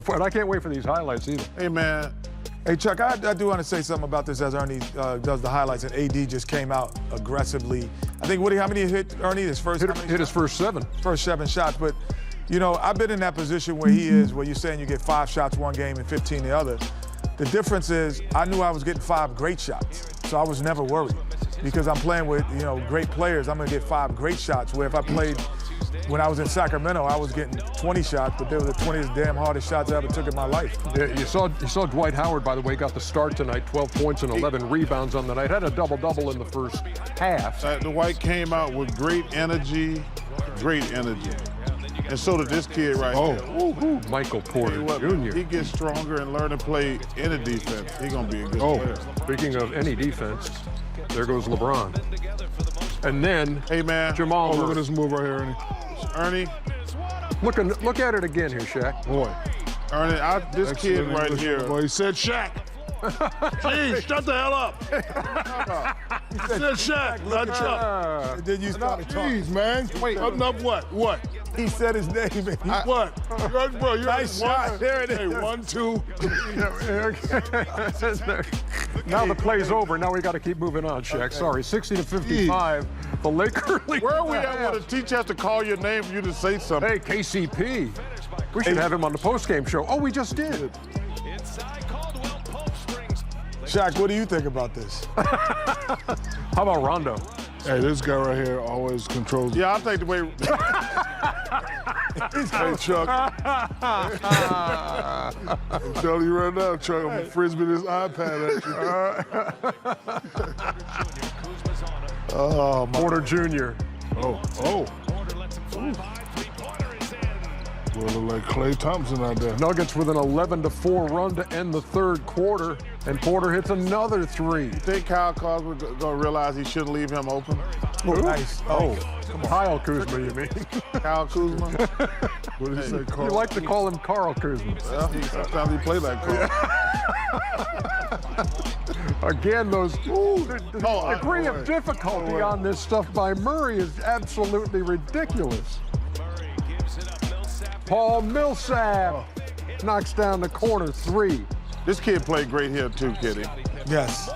I can't wait for these highlights either. Hey, man. Hey, Chuck, I do want to say something about this as Ernie does the highlights, and AD just came out aggressively. I think, how many hit Ernie? His first hit his first 7. First 7 shots. But, I've been in that position where he is, where you're saying you get 5 shots one game and 15 the other. The difference is I knew I was getting 5 great shots, so I was never worried. Because I'm playing with, great players, I'm going to get 5 great shots, where if I played when I was in Sacramento, I was getting 20 shots, but they were the 20th damn hardest shots I ever took in my life. Yeah, you saw Dwight Howard, by the way, got the start tonight, 12 points and 11 rebounds on the night. Had a double-double in the first half. Dwight came out with great energy. And so did this kid right here. Michael Porter Jr. He gets stronger and learn to play any defense. He's going to be a good player. Speaking of any defense, there goes LeBron. And then, hey, man. Jamal Murray. Look at this move right here, Ernie. Look at it again here, Shaq. Boy. Ernie, this kid right here. Boy, he said Shaq. Jeez, shut the hell up. He said Shaq, not Chuck. And then you started talking. Jeez, man. Wait, enough what? What? He said his name. And what? Bro, you're nice shot. There it is. Hey, 1, 2. Now the play's over. Now we got to keep moving on, Shaq. Okay. Sorry, 60-55. The Lakers lead. Where are we at where the teacher has to call your name for you to say something? Hey, KCP. We should have him on the postgame show. Oh, we just did. Shaq, what do you think about this? How about Rondo? Hey, this guy right here always controls. Yeah, I'll take the way. Hey, Chuck. I'm telling you right now, Chuck, I'm going to frisbee this iPad at you. Oh, Porter Jr. Oh. Well, it look like Klay Thompson out there. Nuggets with an 11-4 run to end the third quarter, and Porter hits another 3. You think Kyle Kuzma going to realize he shouldn't leave him open? Oh, nice. Oh, Kyle Kuzma, you mean? Kyle Kuzma? What did he say, Carl? You like to call him Carl Kuzma. Well, sometimes he plays like Carl. Again, the degree of difficulty on this stuff by Murray is absolutely ridiculous. Paul Millsap knocks down the corner 3. This kid played great here too, Kitty. Yes.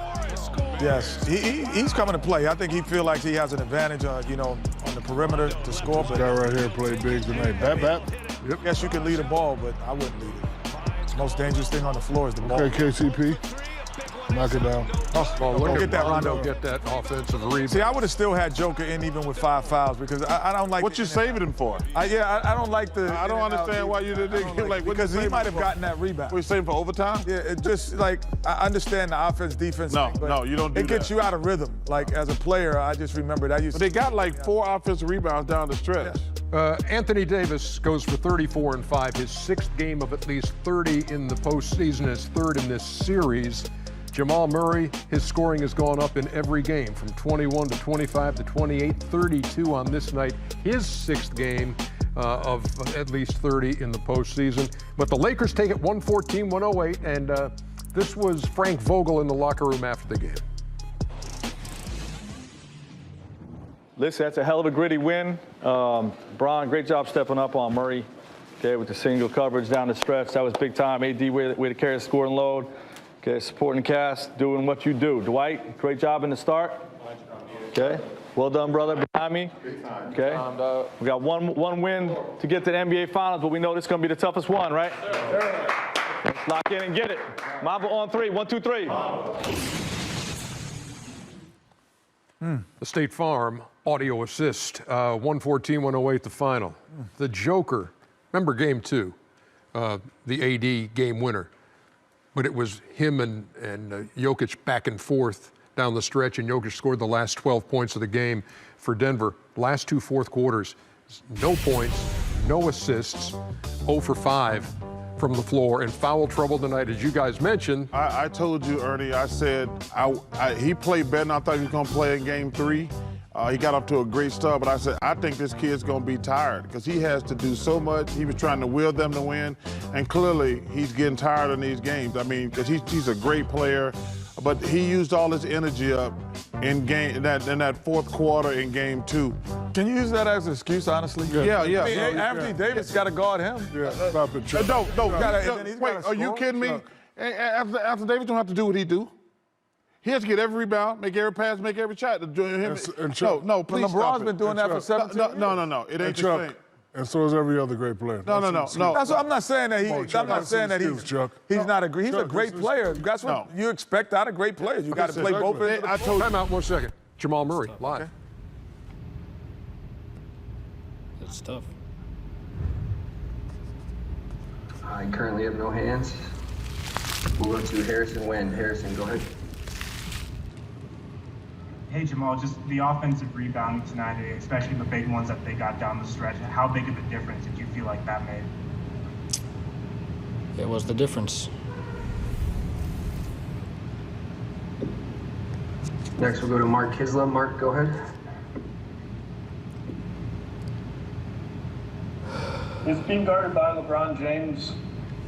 He's coming to play. I think he feels like he has an advantage, on the perimeter to score. This guy right here played big tonight. Bap. Yep. Yes, you can lead a ball, but I wouldn't lead it. The most dangerous thing on the floor is the ball. Okay, KCP. Knock it down. Look at that, Rondo. Get that offensive rebound. See, I would have still had Joker in even with 5 fouls because I don't like. What you saving him for? I don't like the. I don't understand why you didn't like because he might have gotten that rebound. What you saving for overtime? Yeah, it just like I understand the offense, defense. No, thing, but no, you don't do that. It gets you out of rhythm. Like as a player, I just remember that. But they got like 4 offensive rebounds down the stretch. Yeah. Anthony Davis goes for 34 and 5, his 6th game of at least 30 in the postseason, his 3rd in this series. Jamal Murray, his scoring has gone up in every game, from 21 to 25 to 28, 32 on this night. His 6th game of at least 30 in the postseason. But the Lakers take it 114-108, and this was Frank Vogel in the locker room after the game. Listen, that's a hell of a gritty win. Bron, great job stepping up on Murray, okay, with the single coverage down the stretch. That was big time. AD way to carry the scoring load. Okay, supporting the cast, doing what you do. Dwight, great job in the start. Okay, well done, brother, behind me. Okay, we got one win to get to the NBA Finals, but we know this is going to be the toughest one, right? Let's lock in and get it. Mamba on 3, 1, 2, 3. The State Farm audio assist, 114-108 the final. The Joker, remember game 2, the AD game winner. But it was him and Jokic back and forth down the stretch, and Jokic scored the last 12 points of the game for Denver. Last 2 fourth quarters, no points, no assists, 0 for 5 from the floor, and foul trouble tonight, as you guys mentioned. I told you, Ernie, I said he played better than I thought he was going to play in game 3. He got off to a great start, but I said, I think this kid's going to be tired because he has to do so much. He was trying to will them to win, and clearly he's getting tired in these games. I mean, because he's a great player, but he used all his energy up in that fourth quarter in game 2. Can you use that as an excuse, honestly? Yeah. I mean, Anthony Davis got to guard him. Yeah, stop it, Chuck. No. and he's Wait, gotta are you score. kidding me? After Davis don't have to do what he do. He has to get every rebound, make every pass, make every shot. And Chuck, No, please But stop LeBron's it. been doing that for 17 years. No. It ain't And the Chuck, same. and so is every other great player. No. That's what I'm not saying that Come on, Chuck, I'm not that's saying an that excuse, Chuck. he's not a great. He's a Chuck, great this is- player. That's what you expect out of great players. You got to play both ends. of the I floor. told you. Time out 1 second. Jamal Murray, live. It's tough. I currently have no hands. We'll go to Harrison Wind. Harrison, go ahead. Hey Jamal, just the offensive rebounding tonight, especially the big ones that they got down the stretch. How big of a difference did you feel like that made? It was the difference. Next, we'll go to Mark Kisla. Mark, go ahead. Is being guarded by LeBron James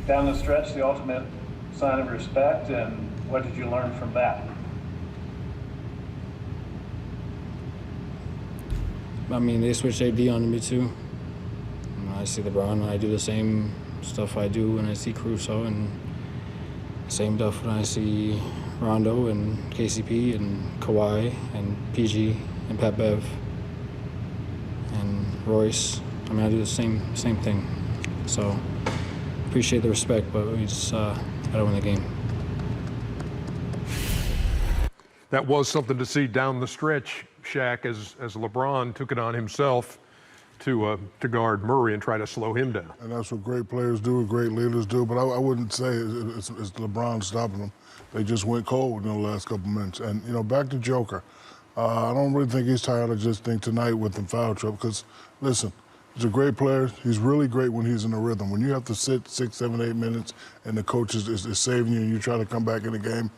down the stretch the ultimate sign of respect, and what did you learn from that? I mean, they switched AD onto me too. I see LeBron, I do the same stuff I do when I see Caruso, and same stuff when I see Rondo and KCP and Kawhi and PG and Pat Bev and Royce. I mean, I do the same thing. So appreciate the respect, but we just gotta win the game. That was something to see down the stretch, Shaq, as LeBron took it on himself to guard Murray and try to slow him down. And that's what great players do, great leaders do. But I wouldn't say it's LeBron stopping them. They just went cold in the last couple minutes. And, back to Joker. I don't really think he's tired. I just think tonight with the foul trouble, because, listen, he's a great player. He's really great when he's in a rhythm. When you have to sit 6, 7, 8 minutes and the coach is saving you and you try to come back in the game,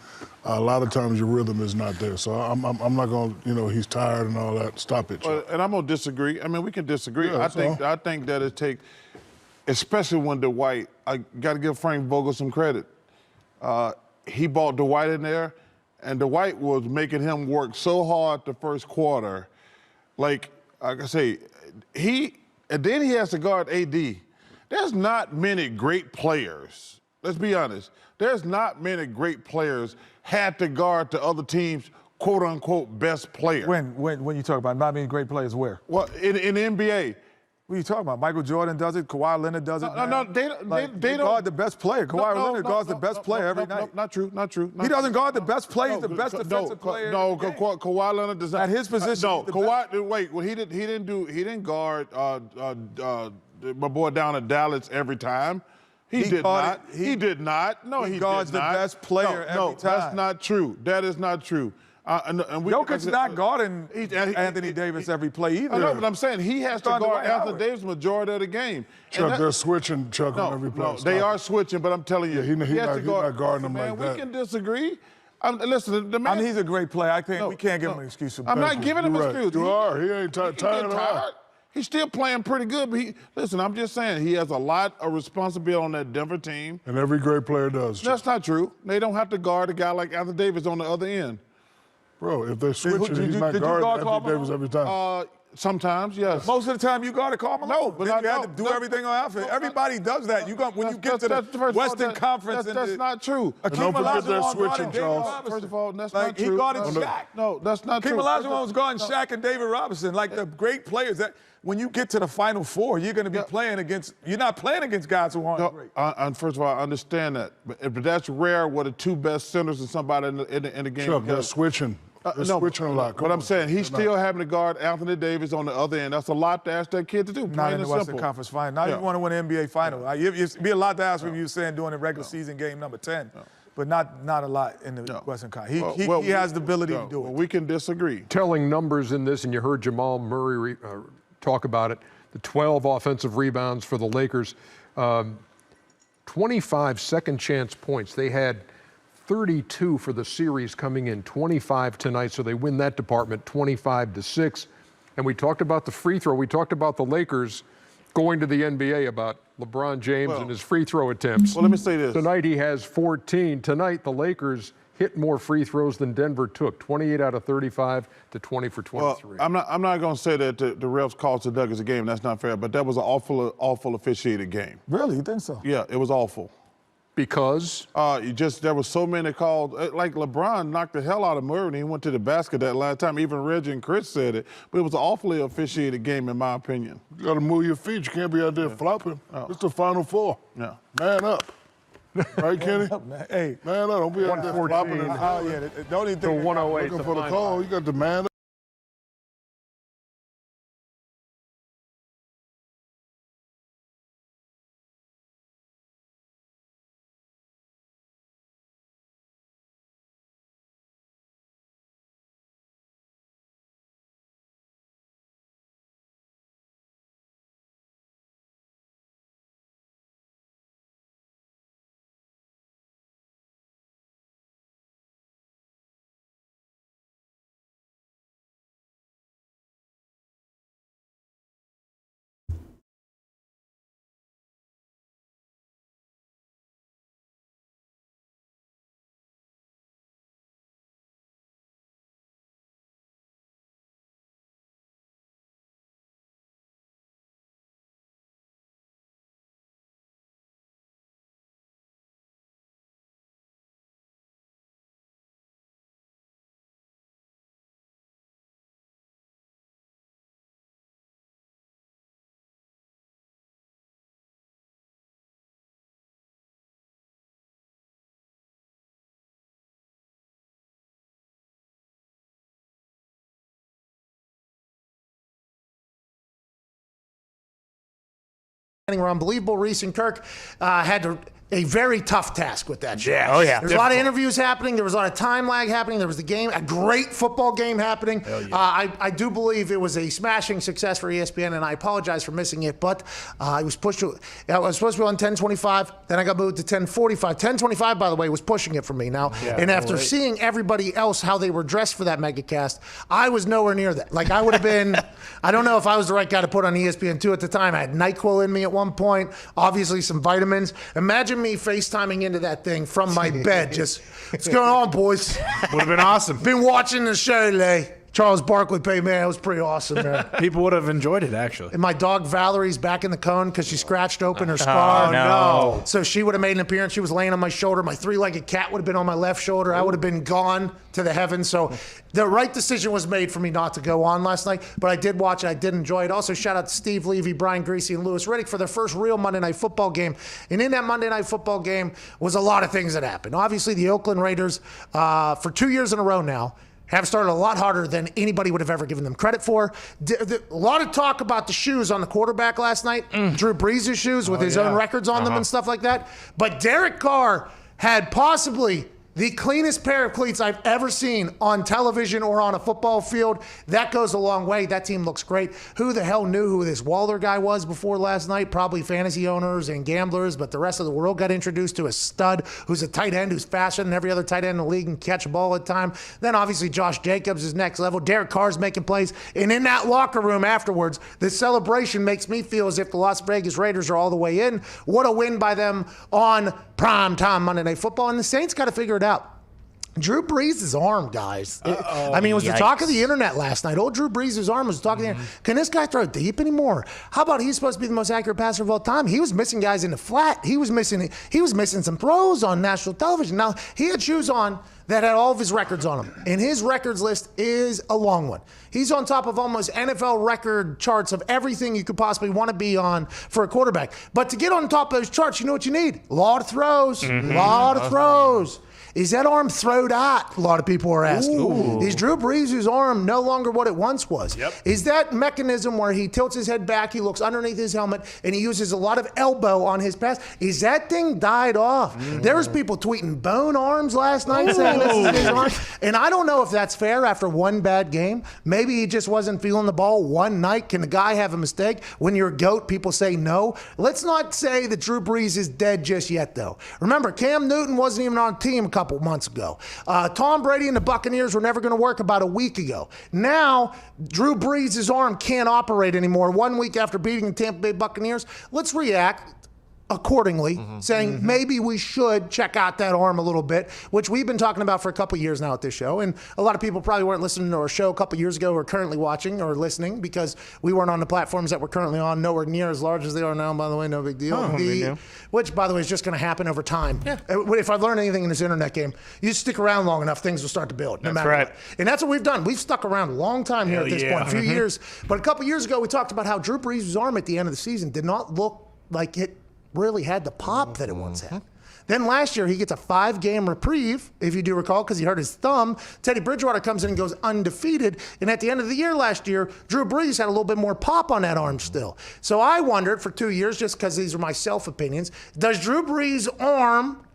a lot of times your rhythm is not there. So I'm not going to, he's tired and all that. Stop it, Chuck. And I'm gonna disagree. I mean, we can disagree. Yeah, I think that it takes, especially when Dwight. I got to give Frank Vogel some credit. He brought Dwight in there, and Dwight was making him work so hard the first quarter. Like I say, and then he has to guard AD. There's not many great players. Let's be honest. There's not many great players had to guard the other team's quote unquote best player. When you talk about not being great players, where? Well, in the NBA. What are you talking about? Michael Jordan does it. Kawhi Leonard does it. No, they guard the best player. Kawhi Leonard guards the best player every night. Not true. He doesn't guard the best player. He's the best defensive player. No, in the game. Kawhi Leonard does not. At his position, No, he's the Kawhi. Wait, well, he didn't guard my boy down at Dallas every time. He did not. He did not. No, he guards did not. the best player every No, time. that's not true. That is not true. Jokic's not guarding Anthony Davis every play either. I know, but I'm saying he has to Guard guard Dwight Anthony Howard. Davis majority of the game. Chuck, they're switching Chuck on every play. No, Stop they it. are switching, but I'm telling you, Yeah, he has to not guarding them man, like that. We can disagree. Listen, the man. I mean, he's a great player. We can't give him an excuse for I'm not giving him an You're right. excuse. You are. He ain't tired He at ain't all. tired. He's still playing pretty good, but listen, I'm just saying, he has a lot of responsibility on that Denver team. And every great player does. Chuck. That's not true. They don't have to guard a guy like Anthony Davis on the other end. Bro, if they're switching, did he's you not guard guarding Anthony Carmelo? Davis every time. Sometimes, yes. Most of the time, you guard a Carmelo. No, but then you I had to don't. do No, everything on offense. no, Everybody does that. When you get to First the of all, Western Conference, that's not true. don't Akeem forget they're Olajuwon switching, guarded David Charles. Robinson. First of all, that's Like, not true. he guarded No, Shaq. No, that's not Akeem true. Olajuwon was guarding Shaq and David Robinson, like the great players. That when you get to the Final Four, you're going to be playing against. You're not playing against guys who aren't great. And first of all, I understand that, but that's rare. Where the two best centers and somebody in the game. Chuck, they're together. switching. They're No, switching a lot. But I'm saying he's still having to guard Anthony Davis on the other end. That's a lot to ask that kid to do. Not plain in the and Western simple. Conference Final. Now you want to win an NBA Final. It'd be a lot to ask if you were saying doing a regular season game number 10, but not a lot in the Western Conference. He has the ability to do it. Well, we can disagree. Telling numbers in this, and you heard Jamal Murray talk about it, the 12 offensive rebounds for the Lakers, 25 second chance points. They had 32 for the series coming in, 25 tonight, so they win that department 25-6. And we talked about the free throw. We talked about the Lakers going to the NBA, about LeBron James and his free throw attempts. Well, let me say this. Tonight he has 14. Tonight the Lakers hit more free throws than Denver took, 28 out of 35 to 20 for 23. Well, I'm not going to say that the refs cost the Nuggets a game. That's not fair. But that was an awful officiated game. Really? You think so? Yeah, it was awful. Because? There was so many calls. Like LeBron knocked the hell out of Murray and he went to the basket that last time. Even Reggie and Chris said it. But it was an awfully officiated game in my opinion. You got to move your feet. You can't be out there flopping. It's the Final Four. Yeah. Man up. Right, Kenny? Hey, Man up. Don't be out there flopping. Don't even think 108 Looking for the call. You got the man up. Were unbelievable. Reese and Kirk had a very tough task with that show. Yeah, oh yeah. There's a lot of interviews happening. There was a lot of time lag happening. There was the game, a great football game happening. Yeah. I do believe it was a smashing success for ESPN, and I apologize for missing it, but I was pushed to, I was supposed to be on 10:25, then I got moved to 10:45. 10:25, by the way, was pushing it for me now. And after seeing everybody else, how they were dressed for that megacast, I was nowhere near that. Like, I would have been, I don't know if I was the right guy to put on ESPN2 at the time. I had NyQuil in me at one point, obviously some vitamins. Imagine me FaceTiming into that thing from my bed. Just, what's going on, boys? Would have been awesome. Been watching the show today. Charles Barkley paid, man, it was pretty awesome, man. People would have enjoyed it, actually. And my dog Valerie's back in the cone because she scratched open her scar. Oh, no. So she would have made an appearance. She was laying on my shoulder. My three-legged cat would have been on my left shoulder. I would have been gone to the heavens. So the right decision was made for me not to go on last night. But I did watch it. I did enjoy it. Also, shout out to Steve Levy, Brian Greasy, and Louis Riddick for their first real Monday Night Football game. And in that Monday Night Football game was a lot of things that happened. Obviously, the Oakland Raiders, for 2 years in a row now, have started a lot harder than anybody would have ever given them credit for. A lot of talk about the shoes on the quarterback last night. Drew Brees' shoes with his own records on them and stuff like that. But Derek Carr had possibly the cleanest pair of cleats I've ever seen on television or on a football field. That goes a long way. That team looks great. Who the hell knew who this Waller guy was before last night? Probably fantasy owners and gamblers, but the rest of the world got introduced to a stud who's a tight end who's faster than every other tight end in the league and catch a ball at a time. Then obviously Josh Jacobs is next level. Derek Carr's making plays. And in that locker room afterwards, the celebration makes me feel as if the Las Vegas Raiders are all the way in. What a win by them on prime time Monday Night Football. And the Saints got to figure it out. Drew Brees' arm, guys. I mean, it was the talk of the internet last night. Old Drew Brees' arm was the talk of the internet. Can this guy throw deep anymore? How about he's supposed to be the most accurate passer of all time? He was missing guys in the flat. He was missing some throws on national television. Now, he had shoes on that had all of his records on them. And his records list is a long one. He's on top of almost NFL record charts of everything you could possibly want to be on for a quarterback. But to get on top of those charts, you know what you need? A lot of throws. Lot of throws. Is that arm throwed out? A lot of people are asking. Ooh. Is Drew Brees' arm no longer what it once was? Yep. Is that mechanism where he tilts his head back, he looks underneath his helmet, and he uses a lot of elbow on his pass? Is that thing died off? There was people tweeting bone arms last night saying this is his arm. And I don't know if that's fair after one bad game. Maybe he just wasn't feeling the ball one night. Can the guy have a mistake? When you're a GOAT, people say no. Let's not say that Drew Brees is dead just yet, though. Remember, Cam Newton wasn't even on a team a couple months ago. Tom Brady and the Buccaneers were never going to work about a week ago. Now, Drew Brees' arm can't operate anymore 1 week after beating the Tampa Bay Buccaneers. Let's react accordingly, saying maybe we should check out that arm a little bit, which we've been talking about for a couple years now at this show. And a lot of people probably weren't listening to our show a couple years ago or currently watching or listening because we weren't on the platforms that we're currently on, nowhere near as large as they are now, by the way, no big deal. Which, by the way, is just going to happen over time. Yeah. If I've learned anything in this internet game, you stick around long enough, things will start to build, no matter what. And that's what we've done. We've stuck around a long time here at this point, a few years. But a couple years ago, we talked about how Drew Brees' arm at the end of the season did not look like it really had the pop that it once had. Then last year, he gets a 5-game reprieve, if you do recall, because he hurt his thumb. Teddy Bridgewater comes in and goes undefeated. And at the end of the year last year, Drew Brees had a little bit more pop on that arm still. So I wondered for 2 years, just because these are my self-opinions, does Drew Brees' arm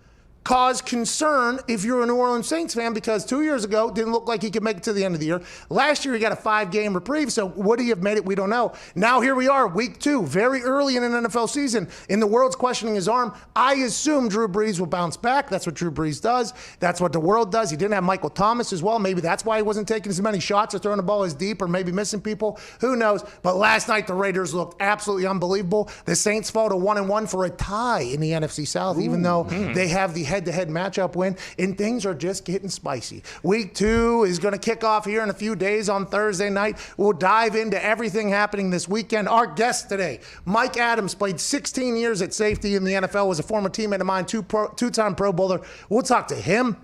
cause concern if you're a New Orleans Saints fan? Because 2 years ago, it didn't look like he could make it to the end of the year. Last year, he got a 5-game reprieve, so would he have made it? We don't know. Now here we are, week 2, very early in an NFL season, and the world's questioning his arm. I assume Drew Brees will bounce back. That's what Drew Brees does. That's what the world does. He didn't have Michael Thomas as well. Maybe that's why he wasn't taking as many shots or throwing the ball as deep or maybe missing people. Who knows? But last night, the Raiders looked absolutely unbelievable. The Saints fall to 1-1 for a tie in the NFC South, even though they have the head-to-head matchup win, and things are just getting spicy. Week 2 is going to kick off here in a few days on Thursday night. We'll dive into everything happening this weekend. Our guest today, Mike Adams, played 16 years at safety in the NFL, was a former teammate of mine, two-time Pro Bowler. We'll talk to him.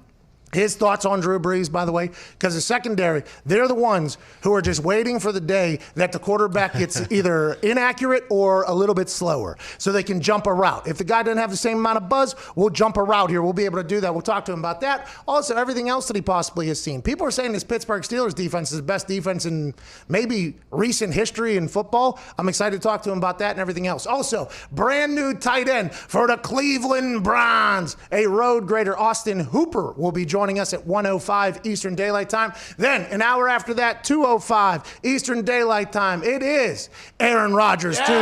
His thoughts on Drew Brees, by the way, because the secondary, they're the ones who are just waiting for the day that the quarterback gets either inaccurate or a little bit slower so they can jump a route. If the guy doesn't have the same amount of buzz, we'll jump a route here. We'll be able to do that. We'll talk to him about that. Also, everything else that he possibly has seen. People are saying this Pittsburgh Steelers defense is the best defense in maybe recent history in football. I'm excited to talk to him about that and everything else. Also, brand new tight end for the Cleveland Browns. A road grader, Austin Hooper, will be joining us at 1:05 Eastern Daylight Time. Then, an hour after that, 2:05 Eastern Daylight Time, it is Aaron Rodgers Tuesday.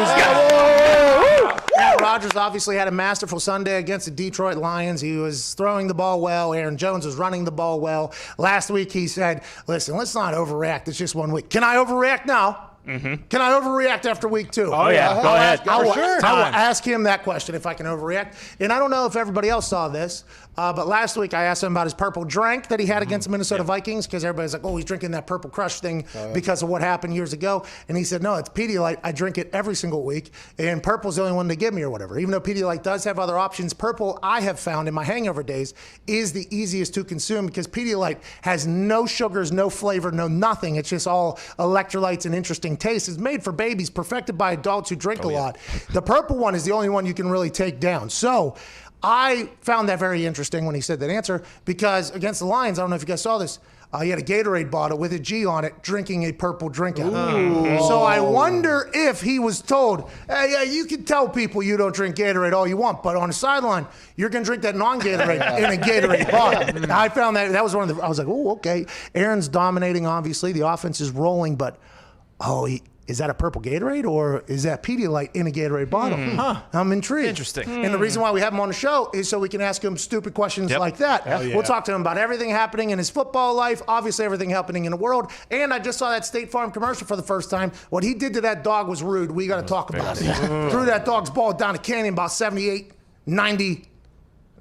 Aaron Rodgers obviously had a masterful Sunday against the Detroit Lions. He was throwing the ball well. Aaron Jones was running the ball well. Last week he said, listen, let's not overreact. It's just 1 week. Can I overreact now? Can I overreact after week 2? Oh, yeah. Go ahead. I will ask him that question if I can overreact. And I don't know if everybody else saw this, but last week I asked him about his purple drink that he had against the Minnesota Vikings because everybody's like, oh, he's drinking that Purple Crush thing because of what happened years ago. And he said, no, it's Pedialyte. I drink it every single week, and Purple's the only one they give me or whatever. Even though Pedialyte does have other options, Purple, I have found in my hangover days, is the easiest to consume because Pedialyte has no sugars, no flavor, no nothing. It's just all electrolytes and interesting taste. It's made for babies, perfected by adults who drink a lot. The purple one is the only one you can really take down. So I found that very interesting when he said that answer because against the Lions, I don't know if you guys saw this, he had a Gatorade bottle with a G on it, drinking a purple drink out of it. So I wonder if he was told, hey, yeah, you can tell people you don't drink Gatorade all you want, but on the sideline, you're going to drink that non-Gatorade in a Gatorade bottle. I found that was one of the, I was like, oh, okay. Aaron's dominating, obviously. The offense is rolling, but, is that a purple Gatorade or is that Pedialyte in a Gatorade bottle? I'm intrigued. Interesting. And the reason why we have him on the show is so we can ask him stupid questions like that. We'll talk to him about everything happening in his football life, obviously everything happening in the world. And I just saw that State Farm commercial for the first time. What he did to that dog was rude. We got to talk about it. Threw that dog's ball down a canyon about 78, 90,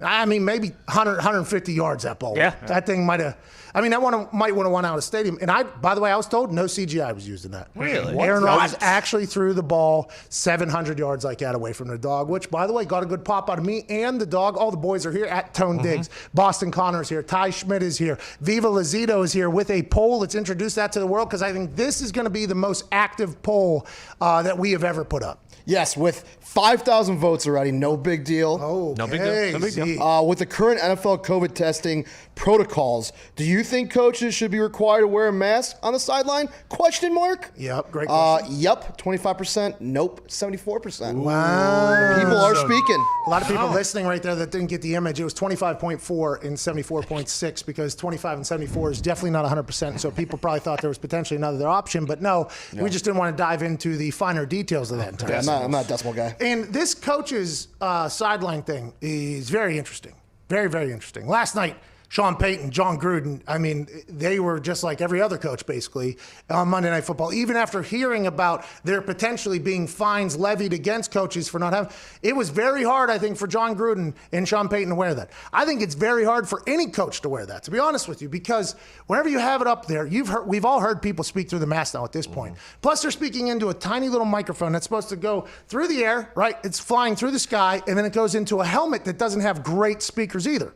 I mean, maybe 100, 150 yards that ball. That thing might have. I mean, that one might want to won out of the stadium. And by the way, I was told no CGI was used in that. Really? Aaron Rodgers actually threw the ball 700 yards like that away from the dog, which, by the way, got a good pop out of me and the dog. All the boys are here at Tone Diggs. Boston Connor is here. Ty Schmidt is here. Viva Lazito is here with a poll. Let's introduce that to the world because I think this is going to be the most active poll that we have ever put up. Yes, with 5,000 votes already, no big deal. Oh, no big deal. No big deal. With the current NFL COVID testing protocols, do you think coaches should be required to wear a mask on the sideline? Question mark. Yep, great question. Yep, 25%. Nope, 74%. Wow. People are speaking. A lot of people listening right there that didn't get the image. It was 25.4 and 74.6 because 25 and 74 is definitely not 100%. So people probably thought there was potentially another option, but no, we just didn't want to dive into the finer details of that entire I'm not a decimal guy. And this coach's sideline thing is very interesting. Very, very interesting. Last night, Sean Payton, John Gruden, I mean, they were just like every other coach, basically, on Monday Night Football. Even after hearing about there potentially being fines levied against coaches for not having, it was very hard, I think, for John Gruden and Sean Payton to wear that. I think it's very hard for any coach to wear that, to be honest with you, because whenever you have it up there, we've all heard people speak through the mask now at this point. Plus, they're speaking into a tiny little microphone that's supposed to go through the air, right? It's flying through the sky, and then it goes into a helmet that doesn't have great speakers either.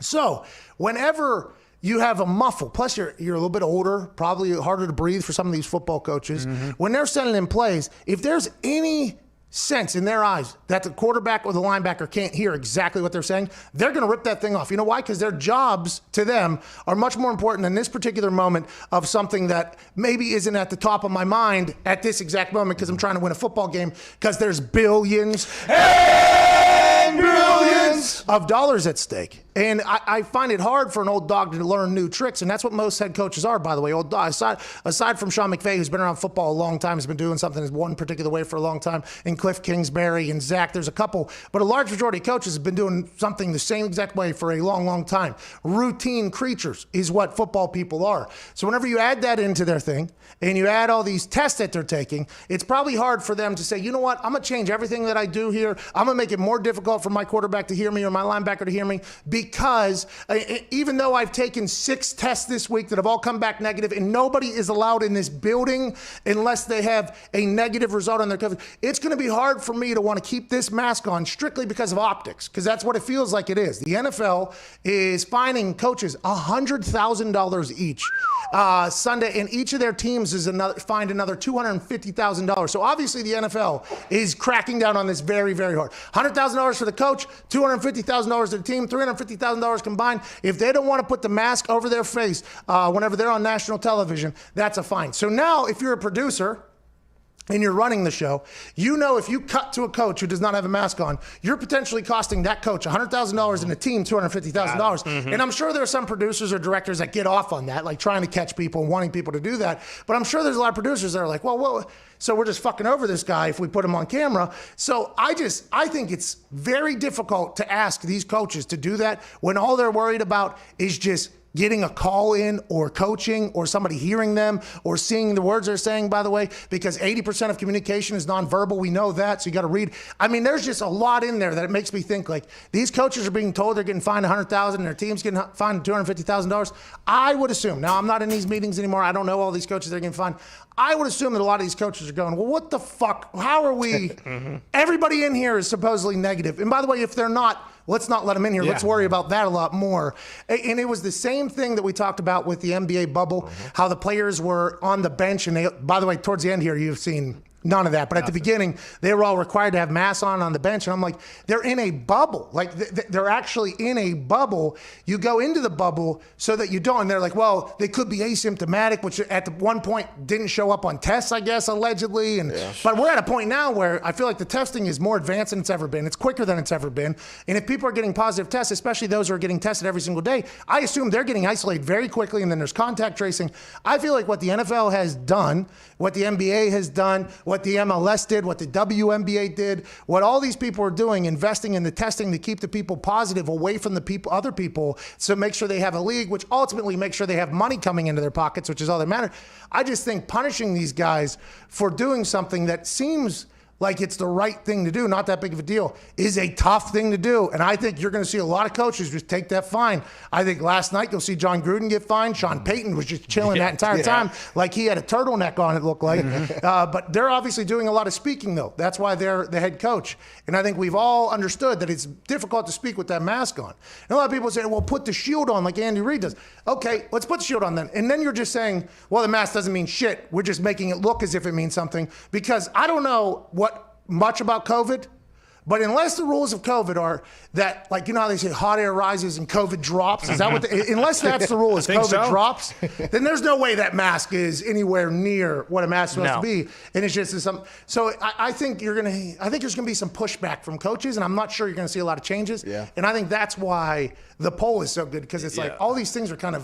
So whenever you have a muffle, plus you're a little bit older, probably harder to breathe for some of these football coaches. When they're sending in plays, if there's any sense in their eyes that the quarterback or the linebacker can't hear exactly what they're saying, they're going to rip that thing off. You know why? Because their jobs to them are much more important than this particular moment of something that maybe isn't at the top of my mind at this exact moment because I'm trying to win a football game because there's billions and billions of dollars at stake. And I find it hard for an old dog to learn new tricks, and that's what most head coaches are, by the way. Old dog, aside from Sean McVay, who's been around football a long time, has been doing something in one particular way for a long time, and Cliff Kingsbury and Zach, there's a couple, but a large majority of coaches have been doing something the same exact way for a long, long time. Routine creatures is what football people are. So whenever you add that into their thing, and you add all these tests that they're taking, it's probably hard for them to say, you know what, I'm going to change everything that I do here. I'm going to make it more difficult for my quarterback to hear me or my linebacker to hear me, because even though I've taken 6 tests this week that have all come back negative, and nobody is allowed in this building unless they have a negative result on their COVID, it's going to be hard for me to want to keep this mask on strictly because of optics, because that's what it feels like it is. The NFL is fining coaches $100,000 each Sunday, and each of their teams is fined another $250,000. So obviously the NFL is cracking down on this very, very hard. $100,000 for the coach, $250,000 to the team, $350,000 combined. If they don't want to put the mask over their face whenever they're on national television, that's a fine. So now if you're a producer and you're running the show, you know if you cut to a coach who does not have a mask on, you're potentially costing that coach $100,000 and the team $250,000. And I'm sure there are some producers or directors that get off on that, like trying to catch people and wanting people to do that. But I'm sure there's a lot of producers that are like, well, so we're just fucking over this guy if we put him on camera. So I think it's very difficult to ask these coaches to do that when all they're worried about is just getting a call in or coaching or somebody hearing them or seeing the words they're saying, by the way, because 80% of communication is nonverbal. We know that, so you got to read. I mean, there's just a lot in there that it makes me think like these coaches are being told they're getting fined $100,000 and their team's getting fined $250,000. I would assume, now I'm not in these meetings anymore, I don't know all these coaches that are getting fined. I would assume that a lot of these coaches are going, well, what the fuck? How are we? Everybody in here is supposedly negative. And by the way, if they're not, let's not let them in here. Let's worry about that a lot more. And it was the same thing that we talked about with the NBA bubble, how the players were on the bench. And they, by the way, towards the end here, you've seen none of that. But at the beginning, they were all required to have masks on the bench. And I'm like, they're in a bubble. Like, they're actually in a bubble. You go into the bubble so that you don't. And they're like, well, they could be asymptomatic, which at the one point didn't show up on tests, I guess, allegedly. But we're at a point now where I feel like the testing is more advanced than it's ever been. It's quicker than it's ever been. And if people are getting positive tests, especially those who are getting tested every single day, I assume they're getting isolated very quickly, and then there's contact tracing. I feel like what the NFL has done, what the NBA has done, what the MLS did, what the WNBA did, what all these people are doing, investing in the testing to keep the people positive away from the other people, so make sure they have a league, which ultimately makes sure they have money coming into their pockets, which is all that matters. I just think punishing these guys for doing something that seems like it's the right thing to do, not that big of a deal, is a tough thing to do. And I think you're going to see a lot of coaches just take that fine. I think last night you'll see John Gruden get fined. Sean Payton was just chilling that entire time like he had a turtleneck on, it looked like. But they're obviously doing a lot of speaking, though. That's why they're the head coach. And I think we've all understood that it's difficult to speak with that mask on. And a lot of people say, well, put the shield on like Andy Reid does. Okay, let's put the shield on then. And then you're just saying, well, the mask doesn't mean shit. We're just making it look as if it means something. Because I don't know much about COVID, but unless the rules of COVID are that, like, you know how they say hot air rises and COVID drops? Is that what unless that's the rule is COVID drops, then there's no way that mask is anywhere near what a mask is supposed to be. And it's just some, so I think there's gonna be some pushback from coaches, and I'm not sure you're gonna see a lot of changes. And I think that's why the poll is so good, because it's like all these things are kind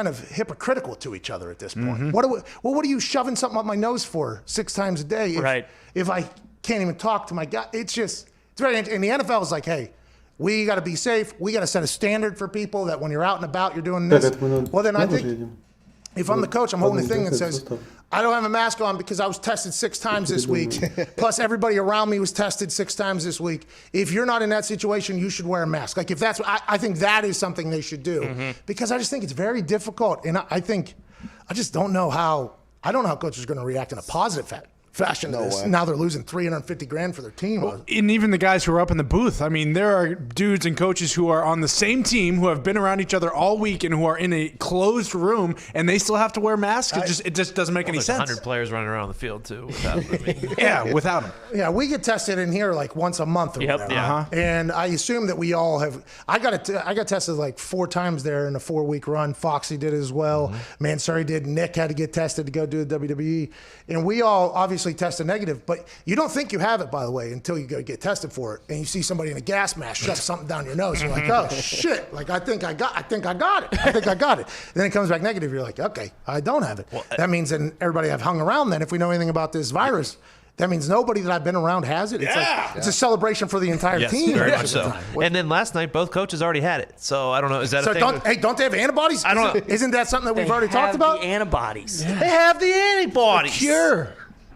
of hypocritical to each other at this point. What are you shoving something up my nose for 6 times a day if I can't even talk to my guy? It's very, and the NFL is like, hey, We got to be safe. We got to set a standard for people that when you're out and about, you're doing this. Well, then I think if I'm the coach, I'm holding a thing that says, I don't have a mask on because I was tested 6 times this week. Plus, everybody around me was tested 6 times this week. If you're not in that situation, you should wear a mask. Like, if that's, I think that is something they should do because I just think it's very difficult. And I just don't know how coaches are going to react in a positive fashion to this. Now they're losing $350,000 for their team. Well, and even the guys who are up in the booth. I mean, there are dudes and coaches who are on the same team who have been around each other all week and who are in a closed room and they still have to wear masks. It just doesn't make any sense. 100 players running around the field too. Without them. Yeah, without them. Yeah, we get tested in here like once a month or whatever. Yeah. And I assume that we all have. I got tested like 4 times there in a 4-week run. Foxy did as well. Mansuri did. Nick had to get tested to go do the WWE. And we all obviously tested negative. But you don't think you have it, by the way, until you go get tested for it. And you see somebody in a gas mask shove something down your nose. You're like, oh, shit. Like, I think I got it. I think I got it. And then it comes back negative. You're like, okay, I don't have it. Well, that means then everybody I've hung around then, if we know anything about this virus, that means nobody that I've been around has it. It's it's a celebration for the entire team. Very much so. And then last night, both coaches already had it. So I don't know. Is that a thing? Don't they have antibodies? I don't know. Isn't that something that we've already talked about? The antibodies. Yeah. They have the antibodies. Cure.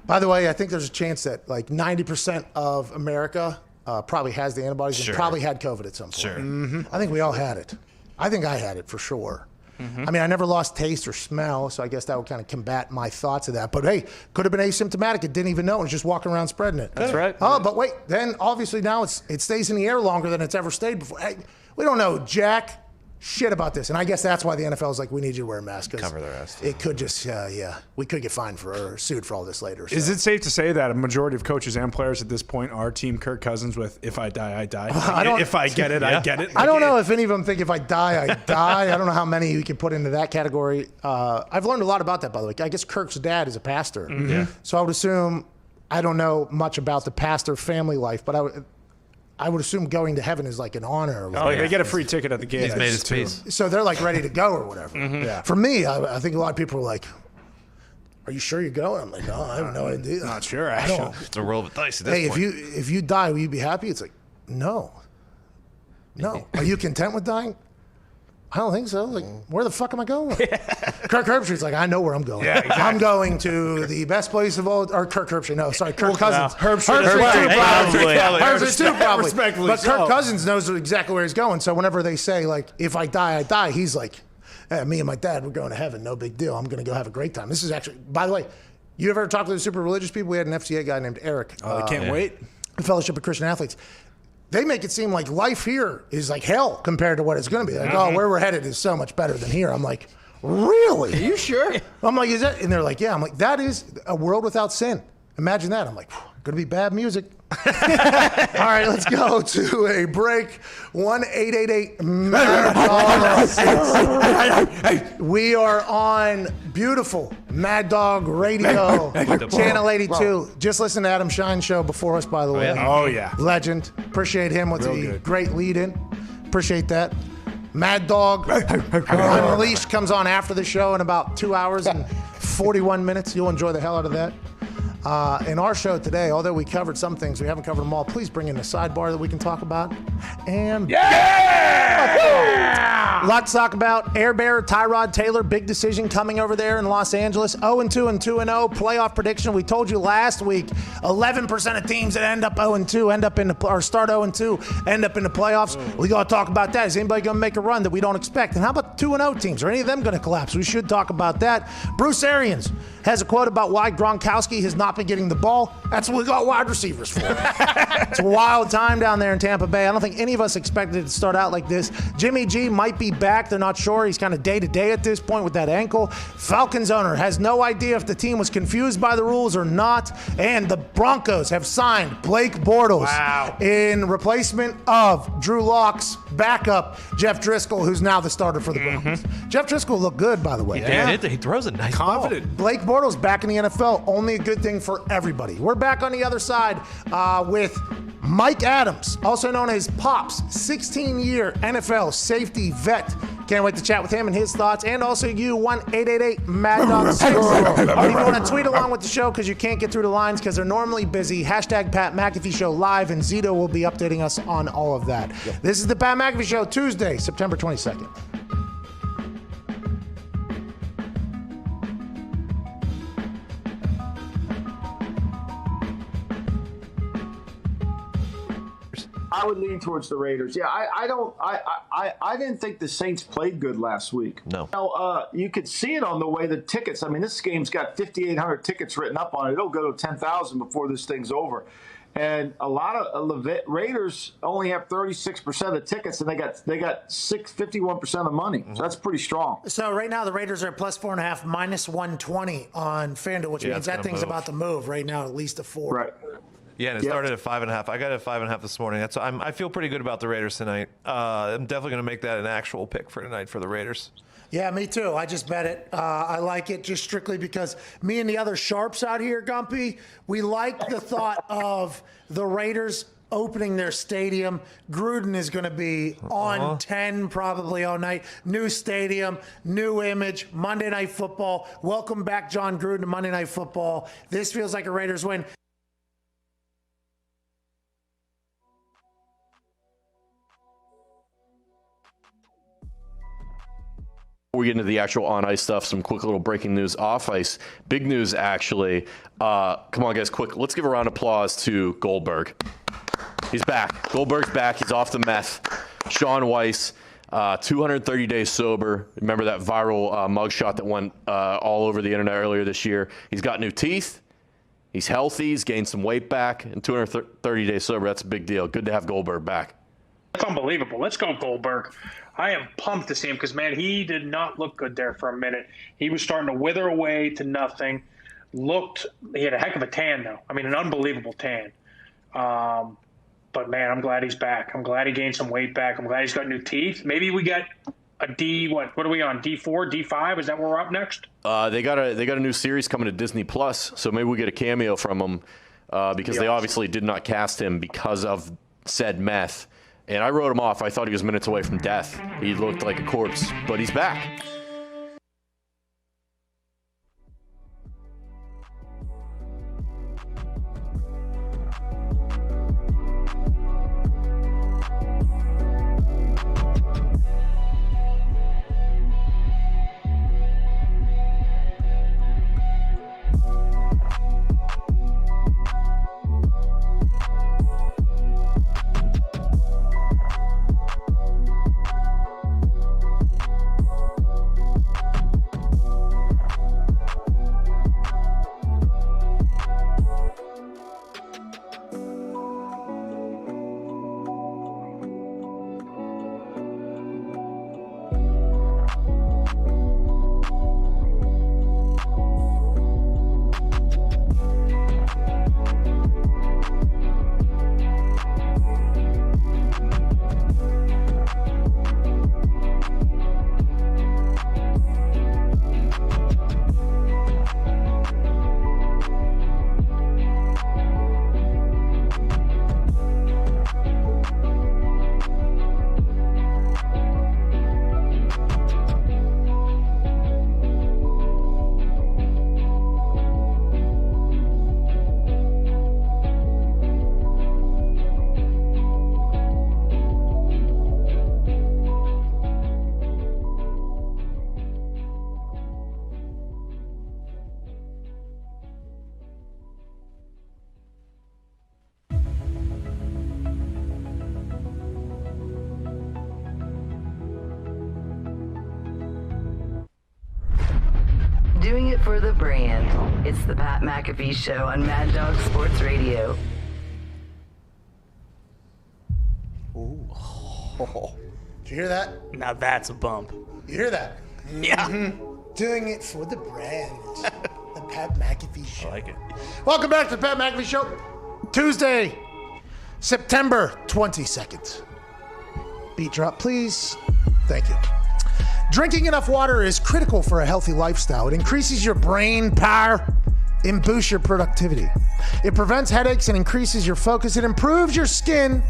By the way, I think there's a chance that like 90% of America probably has the antibodies and probably had COVID at some point. Sure. I think we all had it. I think I had it for sure. I mean, I never lost taste or smell, so I guess that would kind of combat my thoughts of that. But hey, could have been asymptomatic. It didn't even know. It was just walking around spreading it. That's right. Oh, but wait. Then obviously now it stays in the air longer than it's ever stayed before. Hey, we don't know jack shit about this, and I guess that's why the NFL is like, we need you to wear a mask. Cover their ass. It could just, we could get fined or sued for all this later. So. Is it safe to say that a majority of coaches and players at this point are Team Kirk Cousins with "If I die, I die"? If I get it, I get it. I don't know if any of them think if I die, I die. I don't know how many you can put into that category. I've learned a lot about that, by the way. I guess Kirk's dad is a pastor, so I would assume I don't know much about the pastor family life, but I would assume going to heaven is like an honor. Oh, they get a free ticket at the gate. He's made his peace. So they're like ready to go or whatever. Yeah. For me, I think a lot of people are like, are you sure you're going? I'm like, no, I have no idea. Not sure, actually. It's a roll of the dice at this point. If you die, will you be happy? It's like, no. Are you content with dying? I don't think so. Like, where the fuck am I going? Kirk Herbstreit's like, I know where I'm going. Yeah, exactly. I'm going to the best place of all. Or Kirk Herbstreit, no, sorry, Kirk Cousins. Herbstreit too, probably. Respectfully But so. Kirk Cousins knows exactly where he's going. So whenever they say like, if I die, I die, he's like, me and my dad, we're going to heaven. No big deal. I'm going to go have a great time. This is actually, by the way, you ever talked to the super religious people? We had an FCA guy named Eric. I can't wait. Fellowship of Christian Athletes. They make it seem like life here is like hell compared to what it's going to be. Like, oh, where we're headed is so much better than here. I'm like, really? Are you sure? I'm like, is that? And they're like, yeah. I'm like, that is a world without sin. Imagine that. I'm like, going to be bad music. All right, let's go to a break. 1-888-MAD-DOG. We are on beautiful Mad Dog Radio, Channel 82. Just listen to Adam Shine's show before us, by the way. Oh, yeah. Legend. Appreciate him with the great lead-in. Appreciate that. Mad Dog Unleashed comes on after the show in about 2 hours and 41 minutes. You'll enjoy the hell out of that. In our show today, although we covered some things, we haven't covered them all. Please bring in a sidebar that we can talk about. And a lot to talk about. Air Bear, Tyrod Taylor, big decision coming over there in Los Angeles. 0-2 and 2-0 playoff prediction. We told you last week, 11% of teams that end up 0-2 end up in the or start 0-2 end up in the playoffs. We got to talk about that. Is anybody going to make a run that we don't expect? And how about 2-0 teams? Are any of them going to collapse? We should talk about that. Bruce Arians has a quote about why Gronkowski has not been getting the ball. That's what we got wide receivers for. It's a wild time down there in Tampa Bay. I don't think any of us expected it to start out like this. Jimmy G might be back. They're not sure. He's kind of day-to-day at this point with that ankle. Falcons owner has no idea if the team was confused by the rules or not. And the Broncos have signed Blake Bortles in replacement of Drew Lock's backup, Jeff Driscoll, who's now the starter for the Broncos. Jeff Driscoll looked good, by the way. He throws a nice confident ball. Blake Bortles back in the NFL, only a good thing for everybody. We're back on the other side with Mike Adams, also known as Pops, 16-year NFL safety vet. Can't wait to chat with him and his thoughts, and also you, 1-888-MAD-DOG-6. If you want to tweet along with the show because you can't get through the lines because they're normally busy, hashtag Pat McAfee Show Live, and Zito will be updating us on all of that. Yep. This is the Pat McAfee Show, Tuesday, September 22nd. I would lean towards the Raiders. Yeah, I didn't think the Saints played good last week. No. You could see it on the way the tickets. I mean, this game's got 5,800 tickets written up on it. It'll go to 10,000 before this thing's over. And a lot of the Raiders only have 36% of the tickets, and they got 51% of the money. So that's pretty strong. So right now the Raiders are plus 4.5, minus 120 on FanDuel, which means that thing's about to move right now, at least a 4. Right. Yeah, and it started at 5.5. I got it at 5.5 this morning. I feel pretty good about the Raiders tonight. I'm definitely going to make that an actual pick for tonight for the Raiders. Yeah, me too. I just bet it. I like it just strictly because me and the other sharps out here, Gumpy, we like the thought of the Raiders opening their stadium. Gruden is going to be on 10 probably all night. New stadium, new image, Monday Night Football. Welcome back, John Gruden, to Monday Night Football. This feels like a Raiders win. Before we get into the actual on-ice stuff, some quick little breaking news off-ice. Big news, actually. Come on, guys, quick. Let's give a round of applause to Goldberg. He's back. Goldberg's back. He's off the meth. Sean Weiss, 230 days sober. Remember that viral mugshot that went all over the internet earlier this year? He's got new teeth. He's healthy. He's gained some weight back. And 230 days sober, that's a big deal. Good to have Goldberg back. That's unbelievable. Let's go, Goldberg. I am pumped to see him because, man, he did not look good there for a minute. He was starting to wither away to nothing. He had a heck of a tan, though. I mean, an unbelievable tan. But, man, I'm glad he's back. I'm glad he gained some weight back. I'm glad he's got new teeth. Maybe we get a D, what are we on, D4, D5? Is that where we're up next? They got a new series coming to Disney+, so maybe we get a cameo from him because they obviously did not cast him because of said meth. And I wrote him off. I thought he was minutes away from death. He looked like a corpse, but he's back. Doing it for the brand. It's the Pat McAfee Show on Mad Dog Sports Radio. Ooh. Did you hear that? Now that's a bump. You hear that? Yeah. Mm-hmm. Doing it for the brand. The Pat McAfee Show. I like it. Welcome back to the Pat McAfee Show. Tuesday, September 22nd. Beat drop, please. Thank you. Drinking enough water is critical for a healthy lifestyle. It increases your brain power and boosts your productivity. It prevents headaches and increases your focus. It improves your skin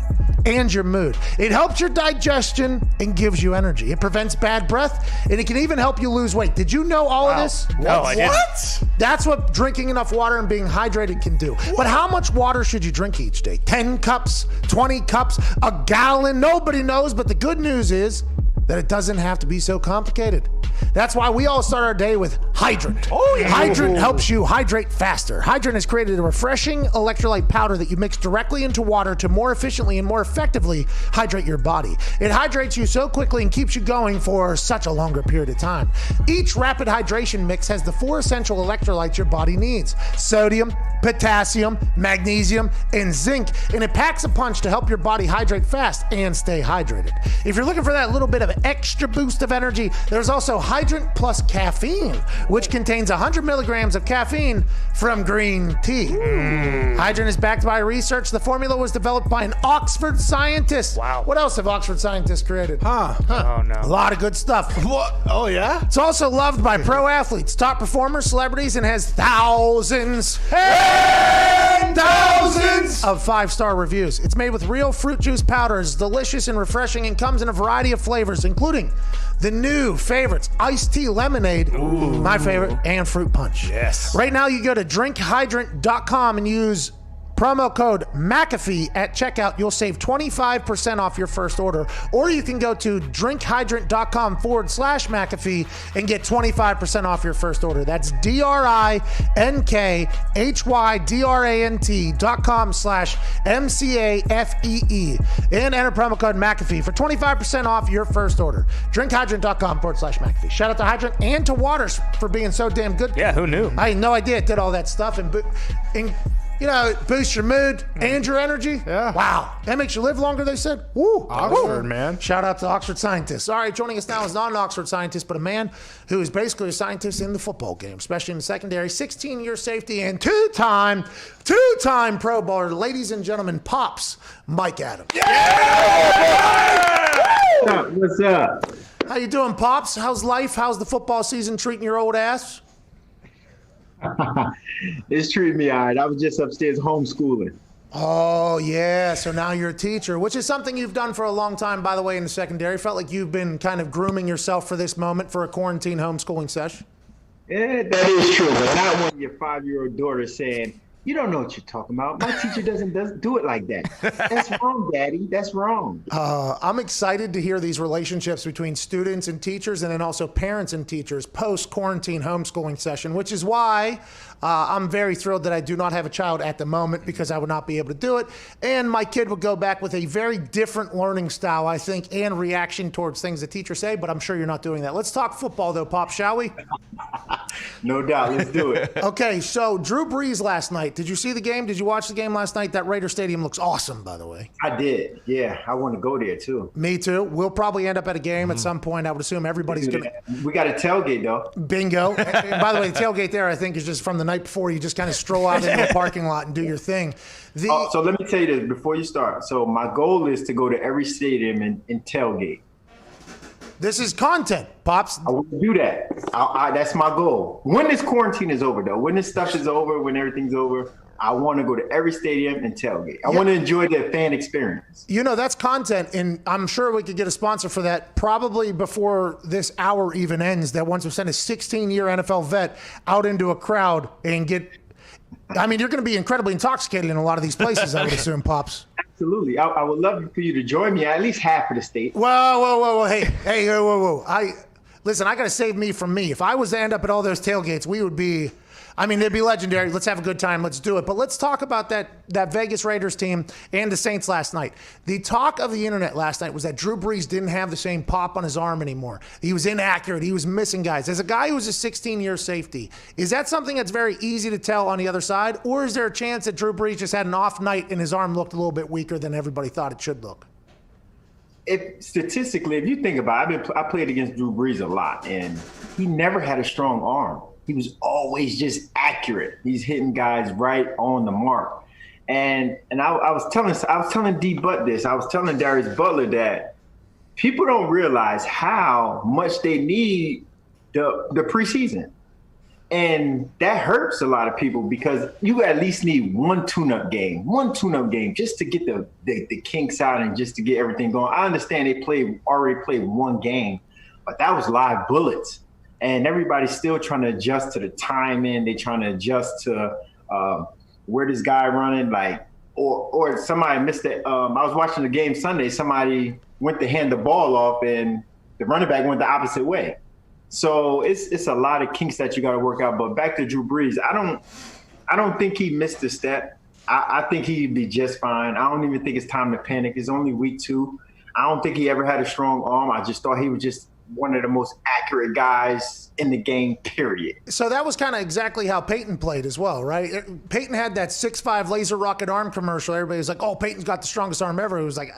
and your mood. It helps your digestion and gives you energy. It prevents bad breath, and it can even help you lose weight. Did you know all of this? No, I didn't. What? That's what drinking enough water and being hydrated can do. But how much water should you drink each day? 10 cups, 20 cups, a gallon? Nobody knows, but the good news is that it doesn't have to be so complicated. That's why we all start our day with Hydrant. Oh, yeah. Hydrant helps you hydrate faster. Hydrant has created a refreshing electrolyte powder that you mix directly into water to more efficiently and more effectively hydrate your body. It hydrates you so quickly and keeps you going for such a longer period of time. Each rapid hydration mix has the 4 essential electrolytes your body needs: sodium, potassium, magnesium, and zinc, and it packs a punch to help your body hydrate fast and stay hydrated. If you're looking for that little bit of extra boost of energy, there's also Hydrant Plus Caffeine, which contains 100 milligrams of caffeine from green tea. Hydrant is backed by research. The formula was developed by an Oxford scientist. Wow. What else have Oxford scientists created? Huh. Oh, no. A lot of good stuff. What? Oh, yeah? It's also loved by pro athletes, top performers, celebrities, and has thousands and thousands of 5-star reviews. It's made with real fruit juice powder. It's delicious and refreshing and comes in a variety of flavors, including the new favorites, iced tea lemonade, my favorite, and fruit punch. Yes. Right now, you go to drinkhydrant.com and use promo code McAfee at checkout. You'll save 25% off your first order. Or you can go to drinkhydrant.com/McAfee and get 25% off your first order. That's drinkhydrant.com/MCAFEE and enter promo code McAfee for 25% off your first order. Drinkhydrant.com/McAfee. Shout out to Hydrant and to Waters for being so damn good. Yeah, who knew? I had no idea it did all that stuff and you know, it boosts your mood and your energy. Yeah. Wow. That makes you live longer, they said. Woo. Oxford, man. Shout out to Oxford scientists. All right, joining us now is not an Oxford scientist, but a man who is basically a scientist in the football game, especially in the secondary. 16-year safety and two-time Pro Bowler. Ladies and gentlemen, Pops Mike Adams. Yeah! What's up? How you doing, Pops? How's life? How's the football season treating your old ass? It's treating me all right. I was just upstairs homeschooling. Oh, yeah. So now you're a teacher, which is something you've done for a long time, by the way, in the secondary. Felt like you've been kind of grooming yourself for this moment for a quarantine homeschooling session. Yeah, that is true. But not when your 5-year-old daughter saying, "You don't know what you're talking about. My teacher doesn't do it like that. That's wrong, Daddy. That's wrong." I'm excited to hear these relationships between students and teachers and then also parents and teachers post-quarantine homeschooling session, which is why I'm very thrilled that I do not have a child at the moment because I would not be able to do it. And my kid would go back with a very different learning style, I think, and reaction towards things the teachers say, but I'm sure you're not doing that. Let's talk football, though, Pop, shall we? No doubt. Let's do it. Okay, so Drew Brees last night. Did you see the game? Did you watch the game last night? That Raider Stadium looks awesome, by the way. I did. Yeah, I want to go there, too. Me too. We'll probably end up at a game at some point. I would assume everybody's going to. We got a tailgate, though. Bingo. And by the way, the tailgate there, I think, is just from the night before. You just kind of stroll out into a parking lot and do your thing. So let me tell you this before you start. So my goal is to go to every stadium and tailgate. This is content, Pops. I want to do that. That's my goal. When this quarantine is over, though, when this stuff is over, when everything's over, I want to go to every stadium and tailgate. I want to enjoy the fan experience. You know, that's content, and I'm sure we could get a sponsor for that probably before this hour even ends, that once we send a 16-year NFL vet out into a crowd and get – I mean, you're going to be incredibly intoxicated in a lot of these places, I would assume, Pops. Absolutely. I would love for you to join me at least half of the state. Whoa. Hey, whoa. Listen, I got to save me from me. If I was to end up at all those tailgates, we would be – I mean, they'd be legendary. Let's have a good time. Let's do it. But let's talk about that Vegas Raiders team and the Saints last night. The talk of the internet last night was that Drew Brees didn't have the same pop on his arm anymore. He was inaccurate. He was missing guys. As a guy who was a 16-year safety, is that something that's very easy to tell on the other side? Or is there a chance that Drew Brees just had an off night and his arm looked a little bit weaker than everybody thought it should look? Statistically, if you think about it, I played against Drew Brees a lot, and he never had a strong arm. He was always just accurate. He's hitting guys right on the mark. And I was telling D Butt this. I was telling Darius Butler that people don't realize how much they need the preseason. And that hurts a lot of people because you at least need one tune-up game just to get the kinks out and just to get everything going. I understand they already played one game, but that was live bullets. And everybody's still trying to adjust to the timing. They're trying to adjust to where this guy running, like, or somebody missed it. I was watching the game Sunday. Somebody went to hand the ball off, and the running back went the opposite way. So it's a lot of kinks that you got to work out. But back to Drew Brees, I don't think he missed a step. I think he'd be just fine. I don't even think it's time to panic. It's only week 2. I don't think he ever had a strong arm. I just thought he was just one of the most accurate guys in the game, period. So that was kind of exactly how Peyton played as well, right? Peyton had that 6'5" laser rocket arm commercial. Everybody was like, oh, Peyton's got the strongest arm ever. It was like,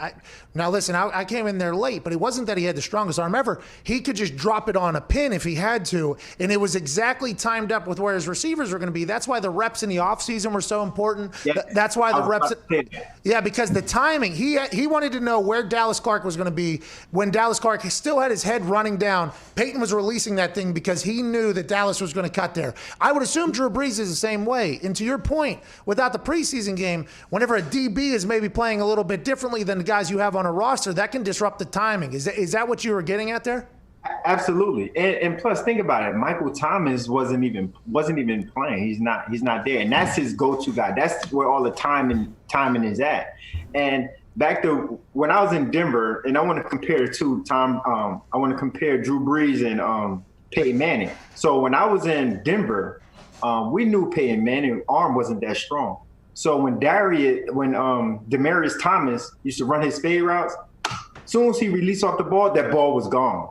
now listen, I came in there late, but it wasn't that he had the strongest arm ever. He could just drop it on a pin if he had to, and it was exactly timed up with where his receivers were going to be. That's why the reps in the offseason were so important. Yeah. That's why the reps – yeah, because the timing. He wanted to know where Dallas Clark was going to be when Dallas Clark still had his head running down. Peyton was releasing that thing because he knew that Dallas was going to cut there. I would assume Drew Brees is the same way. And to your point, without the preseason game, whenever a DB is maybe playing a little bit differently than the guys you have on a roster, that can disrupt the timing. Is that what you were getting at there? Absolutely. And plus, think about it. Michael Thomas wasn't even playing. He's not there. And that's his go-to guy. That's where all the timing is at. And back to when I was in Denver, and I want to compare to Tom. I want to compare Drew Brees and Peyton Manning. So when I was in Denver, we knew Peyton Manning's arm wasn't that strong. So when Demaryius Thomas used to run his fade routes, as soon as he released off the ball, that ball was gone.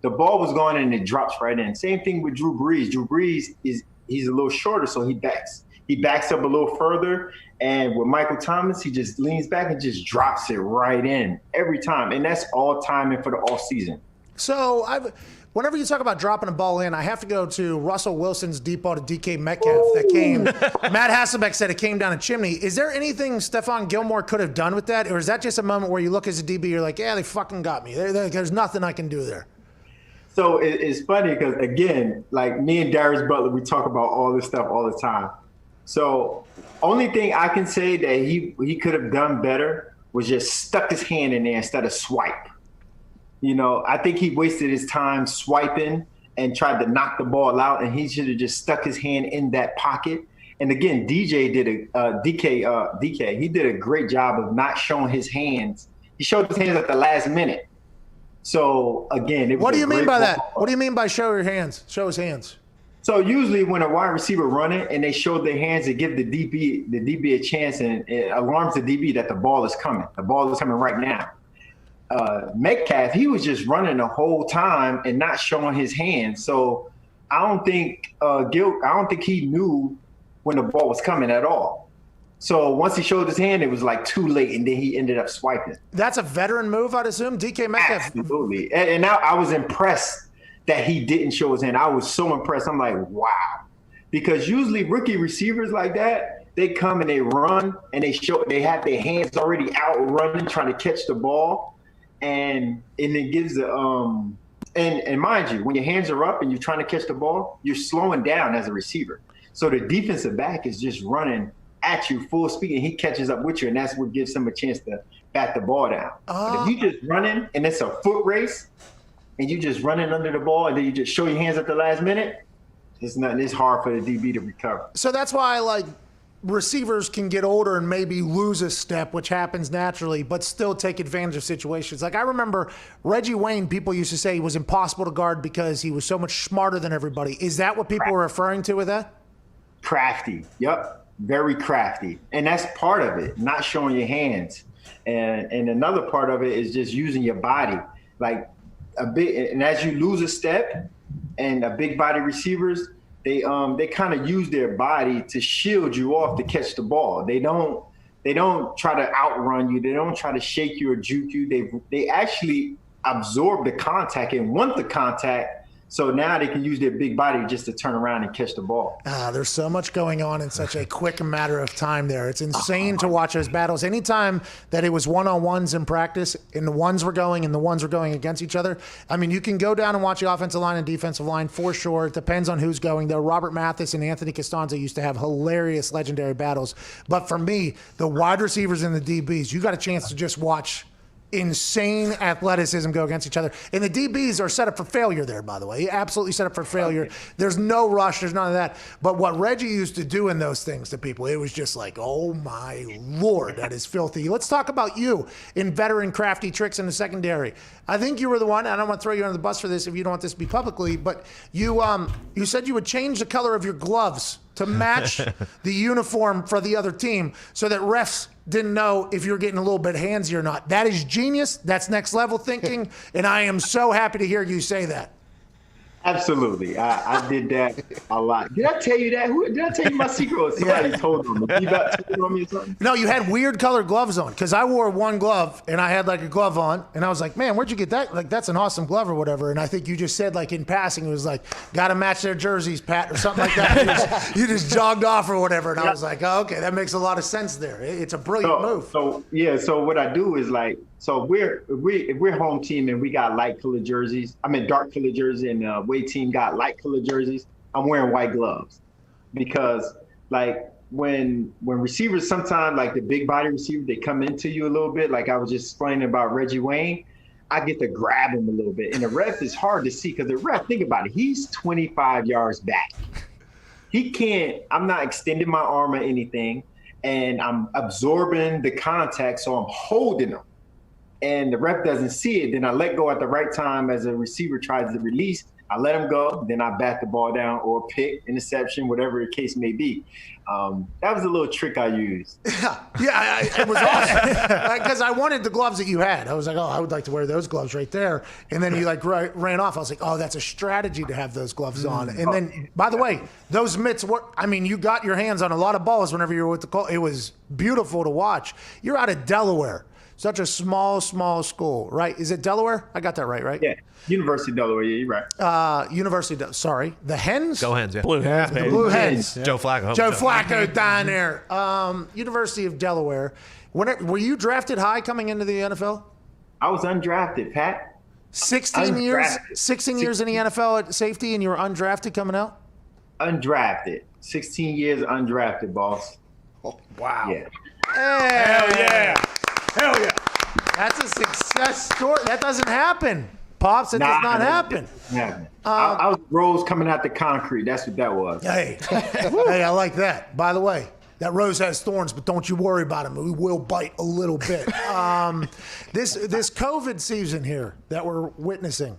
The ball was gone and it drops right in. Same thing with Drew Brees. Drew Brees he's a little shorter, so he backs. He backs up a little further, and with Michael Thomas, he just leans back and just drops it right in every time. And that's all timing for the off season. So whenever you talk about dropping a ball in, I have to go to Russell Wilson's deep ball to DK Metcalf that came. Matt Hasselbeck said it came down a chimney. Is there anything Stephon Gilmore could have done with that? Or is that just a moment where you look as a DB, you're like, yeah, they fucking got me. There's nothing I can do there. So it's funny because, again, like me and Darius Butler, we talk about all this stuff all the time. So only thing I can say that he could have done better was just stuck his hand in there instead of swipe. You know, I think he wasted his time swiping and tried to knock the ball out, and he should have just stuck his hand in that pocket. And again, DK did a great job of not showing his hands. He showed his hands at the last minute. So again, what do you mean by that? What do you mean by show your hands? Show his hands. So usually when a wide receiver running and they show their hands, it gives the DB a chance, and it alarms the DB that the ball is coming. The ball is coming right now. Metcalf, he was just running the whole time and not showing his hands. So I don't think he knew when the ball was coming at all. So once he showed his hand, it was like too late, and then he ended up swiping. That's a veteran move, I'd assume. DK Metcalf. Absolutely. And now I was impressed that he didn't show his hand. I was so impressed. I'm like, wow. Because usually rookie receivers like that, they come and they run and they have their hands already out running, trying to catch the ball. And it gives and mind you, when your hands are up and you're trying to catch the ball, you're slowing down as a receiver. So the defensive back is just running at you full speed, and he catches up with you, and that's what gives him a chance to bat the ball down. But if you just running and it's a foot race, and you just running under the ball, and then you just show your hands at the last minute, it's hard for the DB to recover. So that's why receivers can get older and maybe lose a step, which happens naturally, but still take advantage of situations. Like I remember Reggie Wayne, people used to say he was impossible to guard because he was so much smarter than everybody. Is that what people were referring to with that? Crafty. Yep. Very crafty. And that's part of it, not showing your hands. And another part of it is just using your body. Like and as you lose a step, and a big body receivers, they kind of use their body to shield you off to catch the ball. They don't try to outrun you. They don't try to shake you or juke you. They actually absorb the contact and want the contact So now they can use their big body just to turn around and catch the ball. There's so much going on in such a quick matter of time there. It's insane to watch those battles. Anytime that it was one-on-ones in practice and the ones were going against each other, I mean, you can go down and watch the offensive line and defensive line for sure. It depends on who's going there. Robert Mathis and Anthony Costanza used to have hilarious, legendary battles. But for me, the wide receivers and the DBs, you got a chance to just watch insane athleticism go against each other. And the DBs are set up for failure there, by the way. Absolutely set up for failure. There's no rush. There's none of that. But what Reggie used to do in those things to people, it was just like, oh, my Lord, that is filthy. Let's talk about you in veteran crafty tricks in the secondary. I think you were the one, and I don't want to throw you under the bus for this if you don't want this to be publicly, but you said you would change the color of your gloves to match the uniform for the other team so that refs didn't know if you're getting a little bit handsy or not. That is genius. That's next level thinking. And I am so happy to hear you say that. Absolutely. I did that a lot. Did I tell you that? Did I tell you my secret or somebody told on me? You about told on me or something? No, you had weird colored gloves on because I wore one glove and I had like a glove on and I was like, man, where'd you get that? Like, that's an awesome glove or whatever. And I think you just said like in passing, it was like, got to match their jerseys, Pat, or something like that. you just jogged off or whatever. And I was like, oh, okay, that makes a lot of sense there. It's a brilliant move. So what I do is like, so if we're home team and we got light colored jerseys, dark colored jersey, and away team got light colored jerseys, I'm wearing white gloves because like when receivers sometimes like the big body receivers, they come into you a little bit. Like I was just explaining about Reggie Wayne, I get to grab him a little bit, and the ref is hard to see because the ref, think about it, he's 25 yards back. He can't. I'm not extending my arm or anything, and I'm absorbing the contact, so I'm holding him. And the ref doesn't see it, then I let go at the right time as a receiver tries to release. I let him go, then I bat the ball down or pick, interception, whatever the case may be. That was a little trick I used. Yeah, it was awesome because I wanted the gloves that you had. I was like, oh, I would like to wear those gloves right there. And then you like ran off. I was like, oh, that's a strategy to have those gloves on. And then, by the way, those mitts were, I mean, you got your hands on a lot of balls whenever you were with the Colts. It was beautiful to watch. You're out of Delaware. Such a small school, right? Is it Delaware? I got that right? Yeah, University of Delaware. Yeah, you're right. Sorry, the Hens? Go Hens, yeah. Blue Hens. The Blue Hens. Joe Flacco. Joe Flacco down there. University of Delaware. Were you drafted high coming into the NFL? I was undrafted, Pat. 16 years in the NFL at safety, and you were undrafted coming out? Undrafted. 16 years undrafted, boss. Oh, wow. Yeah. Hell yeah. Hell yeah. That's a success story. That doesn't happen. Pops, it does not happen. I was rose coming out the concrete. That's what that was. Hey, I like that. By the way, that rose has thorns, but don't you worry about them. We will bite a little bit. This COVID season here that we're witnessing,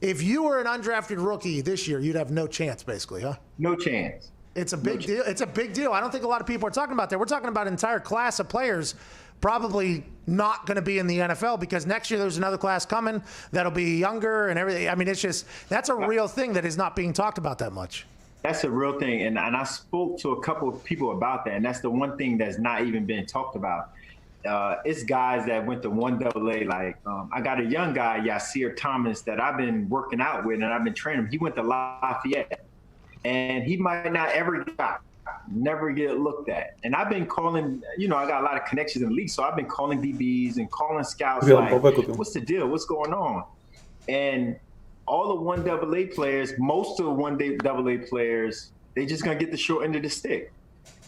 if you were an undrafted rookie this year, you'd have no chance, basically, huh? No chance. It's a big deal. It's a big deal. I don't think a lot of people are talking about that. We're talking about an entire class of players probably not going to be in the NFL because next year there's another class coming that'll be younger and everything. I mean, it's just, that's a real thing that is not being talked about that much. That's a real thing. And I spoke to a couple of people about that. And that's the one thing that's not even been talked about. It's guys that went to 1AA. Like I got a young guy, Yasir Thomas, that I've been working out with and I've been training him. He went to Lafayette and he might not never get looked at. And I've been calling, I got a lot of connections in the league, so I've been calling DBs and calling scouts like, what's the deal? What's going on? And all the 1AA players, most of the 1AA players, they just going to get the short end of the stick.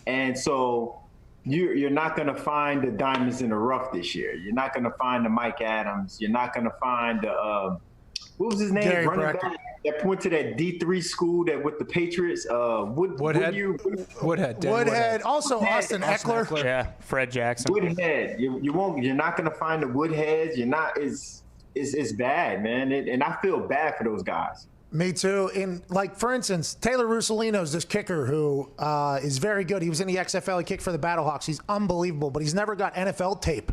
And so you're not going to find the diamonds in the rough this year. You're not going to find the Mike Adams. You're not going to find the, what was his name? Gary Running Brackett. back that went to that D3 school that with the Patriots. Woodhead. Also Austin Eckler. Yeah, Fred Jackson. Woodhead. You're not going to find the Woodheads. You're not. It's bad, man. And I feel bad for those guys. Me too. And like, for instance, Taylor Russolino's this kicker who is very good. He was in the XFL. He kicked for the Battlehawks. He's unbelievable, but he's never got NFL tape.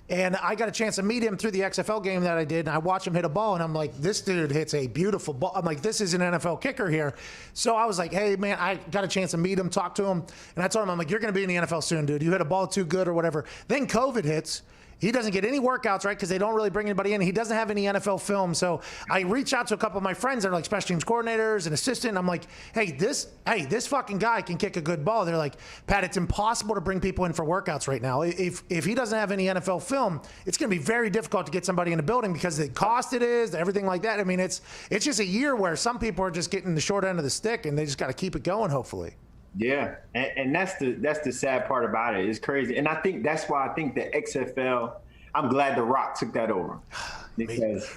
And I got a chance to meet him through the XFL game that I did, and I watched him hit a ball, and I'm like, this dude hits a beautiful ball. I'm like, this is an NFL kicker here. So I was like, hey, man, I got a chance to meet him, talk to him, and I told him, I'm like, you're going to be in the NFL soon, dude. You hit a ball too good or whatever. Then COVID hits, He doesn't get any workouts, right, because they don't really bring anybody in. He doesn't have any NFL film. So I reach out to a couple of my friends that are like special teams coordinators and assistant. I'm like, hey, this fucking guy can kick a good ball. They're like, Pat, it's impossible to bring people in for workouts right now. If he doesn't have any NFL film, it's going to be very difficult to get somebody in the building because of the cost it is, everything like that. I mean, it's just a year where some people are just getting the short end of the stick, and they just got to keep it going, hopefully. Yeah, and that's the sad part about it. It's crazy, and I think that's why I think the XFL. I'm glad The Rock took that over because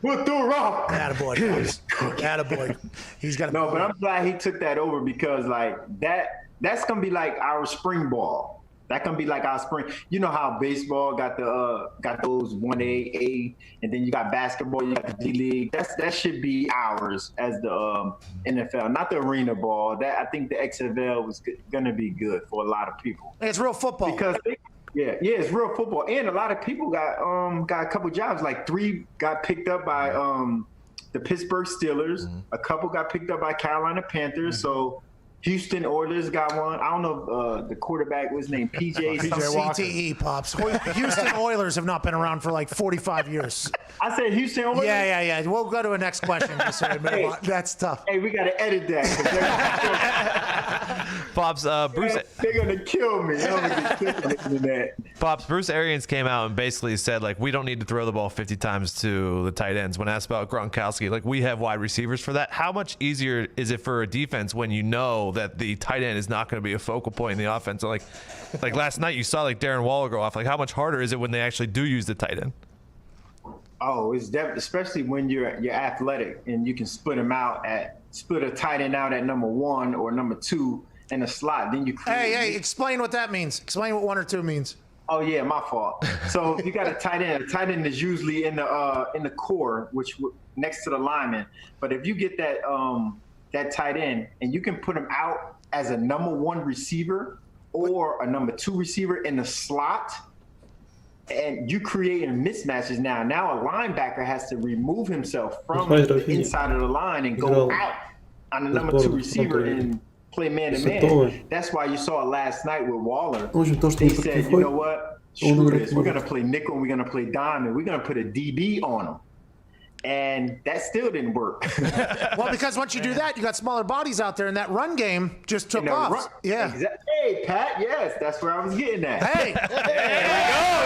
with The Rock. Attaboy. He's got no, but I'm glad he took that over because like that's gonna be like our spring ball. That can be like our spring. You know how baseball got those 1A, A, and then you got basketball, you got the D League. That should be ours as the NFL, not the arena ball. That I think the XFL was gonna be good for a lot of people. It's real football. Because it's real football, and a lot of people got a couple jobs. Like 3 got picked up by the Pittsburgh Steelers. A couple got picked up by Carolina Panthers. So. Houston Oilers got one. I don't know the quarterback was named PJ. CTE, Pops. Houston Oilers have not been around for like 45 years. I said Houston Oilers? Yeah. We'll go to the next question. Hey, that's tough. Hey, we got to edit that. Pops, Bruce. They're going to kill me. Pops, Bruce Arians came out and basically said, like, we don't need to throw the ball 50 times to the tight ends. When asked about Gronkowski, like, we have wide receivers for that. How much easier is it for a defense when you know that the tight end is not going to be a focal point in the offense? So like last night you saw like Darren Waller go off. Like, how much harder is it when they actually do use the tight end? Oh, it's definitely, especially when you're athletic and you can split a tight end out at number 1 or number 2 in a slot. Then you create. Hey, explain what that means. Explain what 1 or 2 means. Oh yeah, my fault. So if you got a tight end is usually in the core, which next to the lineman. But if you get that tight end and you can put him out as a number 1 receiver or a number 2 receiver in the slot, and you creating mismatches now. Now a linebacker has to remove himself from the inside of the line and go out on the number 2 receiver and play man-to-man. That's why you saw it last night with Waller. They said, you know what? Screw this. We're going to play nickel. We're going to play dime. And we're going to put a DB on him. And that still didn't work. Well, because once you do that, you got smaller bodies out there, and that run game just took off. Yeah. Hey, Pat, yes, that's where I was getting at. Hey. There we go.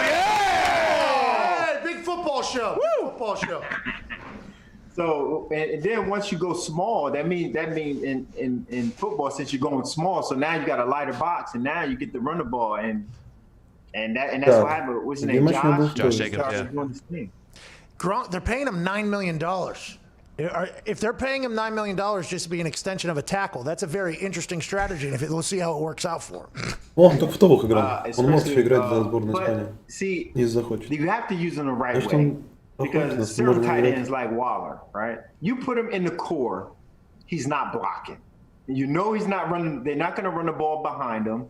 Yeah. Big football show. Woo. Football show. So, and then once you go small, that means in football, since you're going small, so now you got a lighter box, and now you get to run the ball, and that's what happened. What's his name? Josh Jacobs. Yeah. They're paying him $9 million. If they're paying him $9 million just to be an extension of a tackle, that's a very interesting strategy. And we'll see how it works out for him. Он только в топах играл. Он может играть за сборную Испании. See, если захочет. You have to use them the right way. Because certain tight ends like Waller, right? You put him in the core, he's not blocking. You know he's not running. They're not going to run the ball behind him.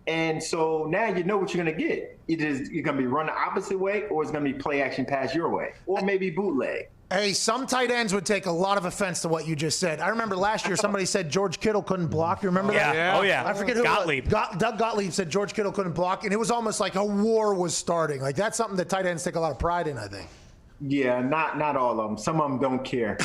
And so now you know what you're going to get. You're going to be run the opposite way, or it's going to be play action pass your way, or maybe bootleg. Hey, some tight ends would take a lot of offense to what you just said. I remember last year somebody said George Kittle couldn't block. You remember that? Yeah. Oh, yeah. I forget who Gottlieb. Doug Gottlieb said George Kittle couldn't block, and it was almost like a war was starting. Like, that's something that tight ends take a lot of pride in, I think. Yeah, not all of them. Some of them don't care.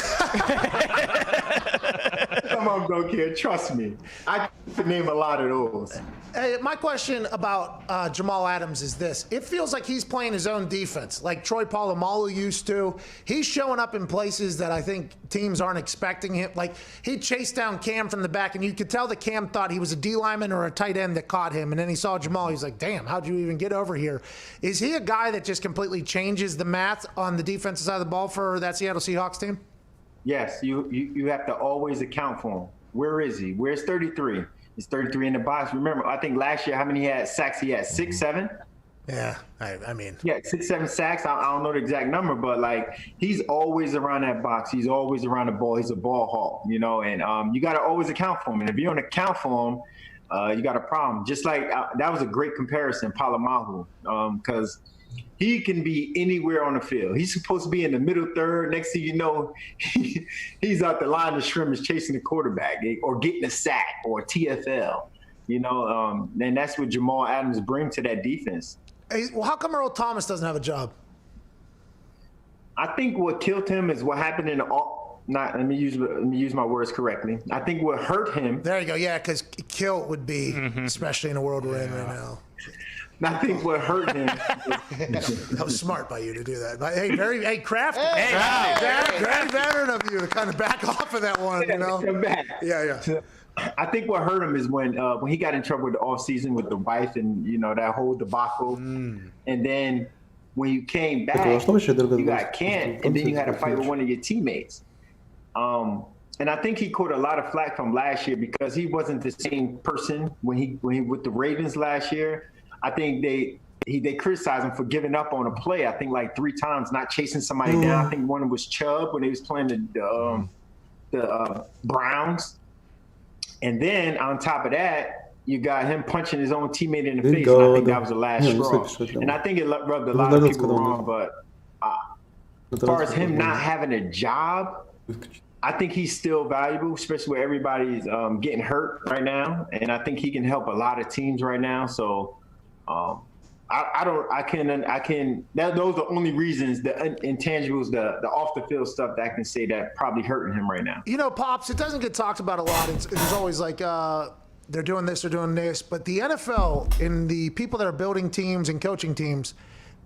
Some of them don't care. Trust me. I can name a lot of those. Hey, my question about Jamal Adams is this. It feels like he's playing his own defense, like Troy Polamalu used to. He's showing up in places that I think teams aren't expecting him. Like, he chased down Cam from the back, and you could tell that Cam thought he was a D lineman or a tight end that caught him. And then he saw Jamal. He's like, damn, how'd you even get over here? Is he a guy that just completely changes the math on the defensive side of the ball for that Seattle Seahawks team? Yes, you have to always account for him. Where is he? Where's 33? He's 33 in the box. Remember, I think last year, how many sacks he had? 6, 7? Yeah, I mean. Yeah, 6, 7 sacks. I don't know the exact number, but, like, he's always around that box. He's always around the ball. He's a ball hawk, you know, and you got to always account for him. And if you don't account for him, you got a problem. Just like that was a great comparison, Polamalu, because he can be anywhere on the field. He's supposed to be in the middle third. Next thing you know, he's out the line of scrimmage chasing the quarterback or getting a sack or a TFL. You know, and that's what Jamal Adams brings to that defense. Hey, well, how come Earl Thomas doesn't have a job? I think what killed him is what happened in let me use my words correctly. I think what hurt him. There you go. Yeah, because kill would be, especially in the world we're in right now. I think what hurt him. That was smart by you to do that. But hey, crafty. Very veteran of you to kind of back off of that one. You know. Come back. Yeah. I think what hurt him is when he got in trouble with the offseason with the wife and that whole debacle, and then when you came back, you got canned, and then you had a fight with one of your teammates. And I think he caught a lot of flack from last year because he wasn't the same person when he with the Ravens last year. I think they criticized him for giving up on a play. I think like 3 times, not chasing somebody down. I think one was Chubb when he was playing the Browns. And then on top of that, you got him punching his own teammate in the face. And I think that was the last straw. And I think it rubbed a lot of people wrong. But as far as him not having a job, I think he's still valuable, especially where everybody's getting hurt right now. And I think he can help a lot of teams right now. So those are the only reasons, the intangibles, the off the field stuff that I can say that probably hurting him right now. You know, Pops, it doesn't get talked about a lot. There's always like, they're doing this, they're doing this. But the NFL and the people that are building teams and coaching teams,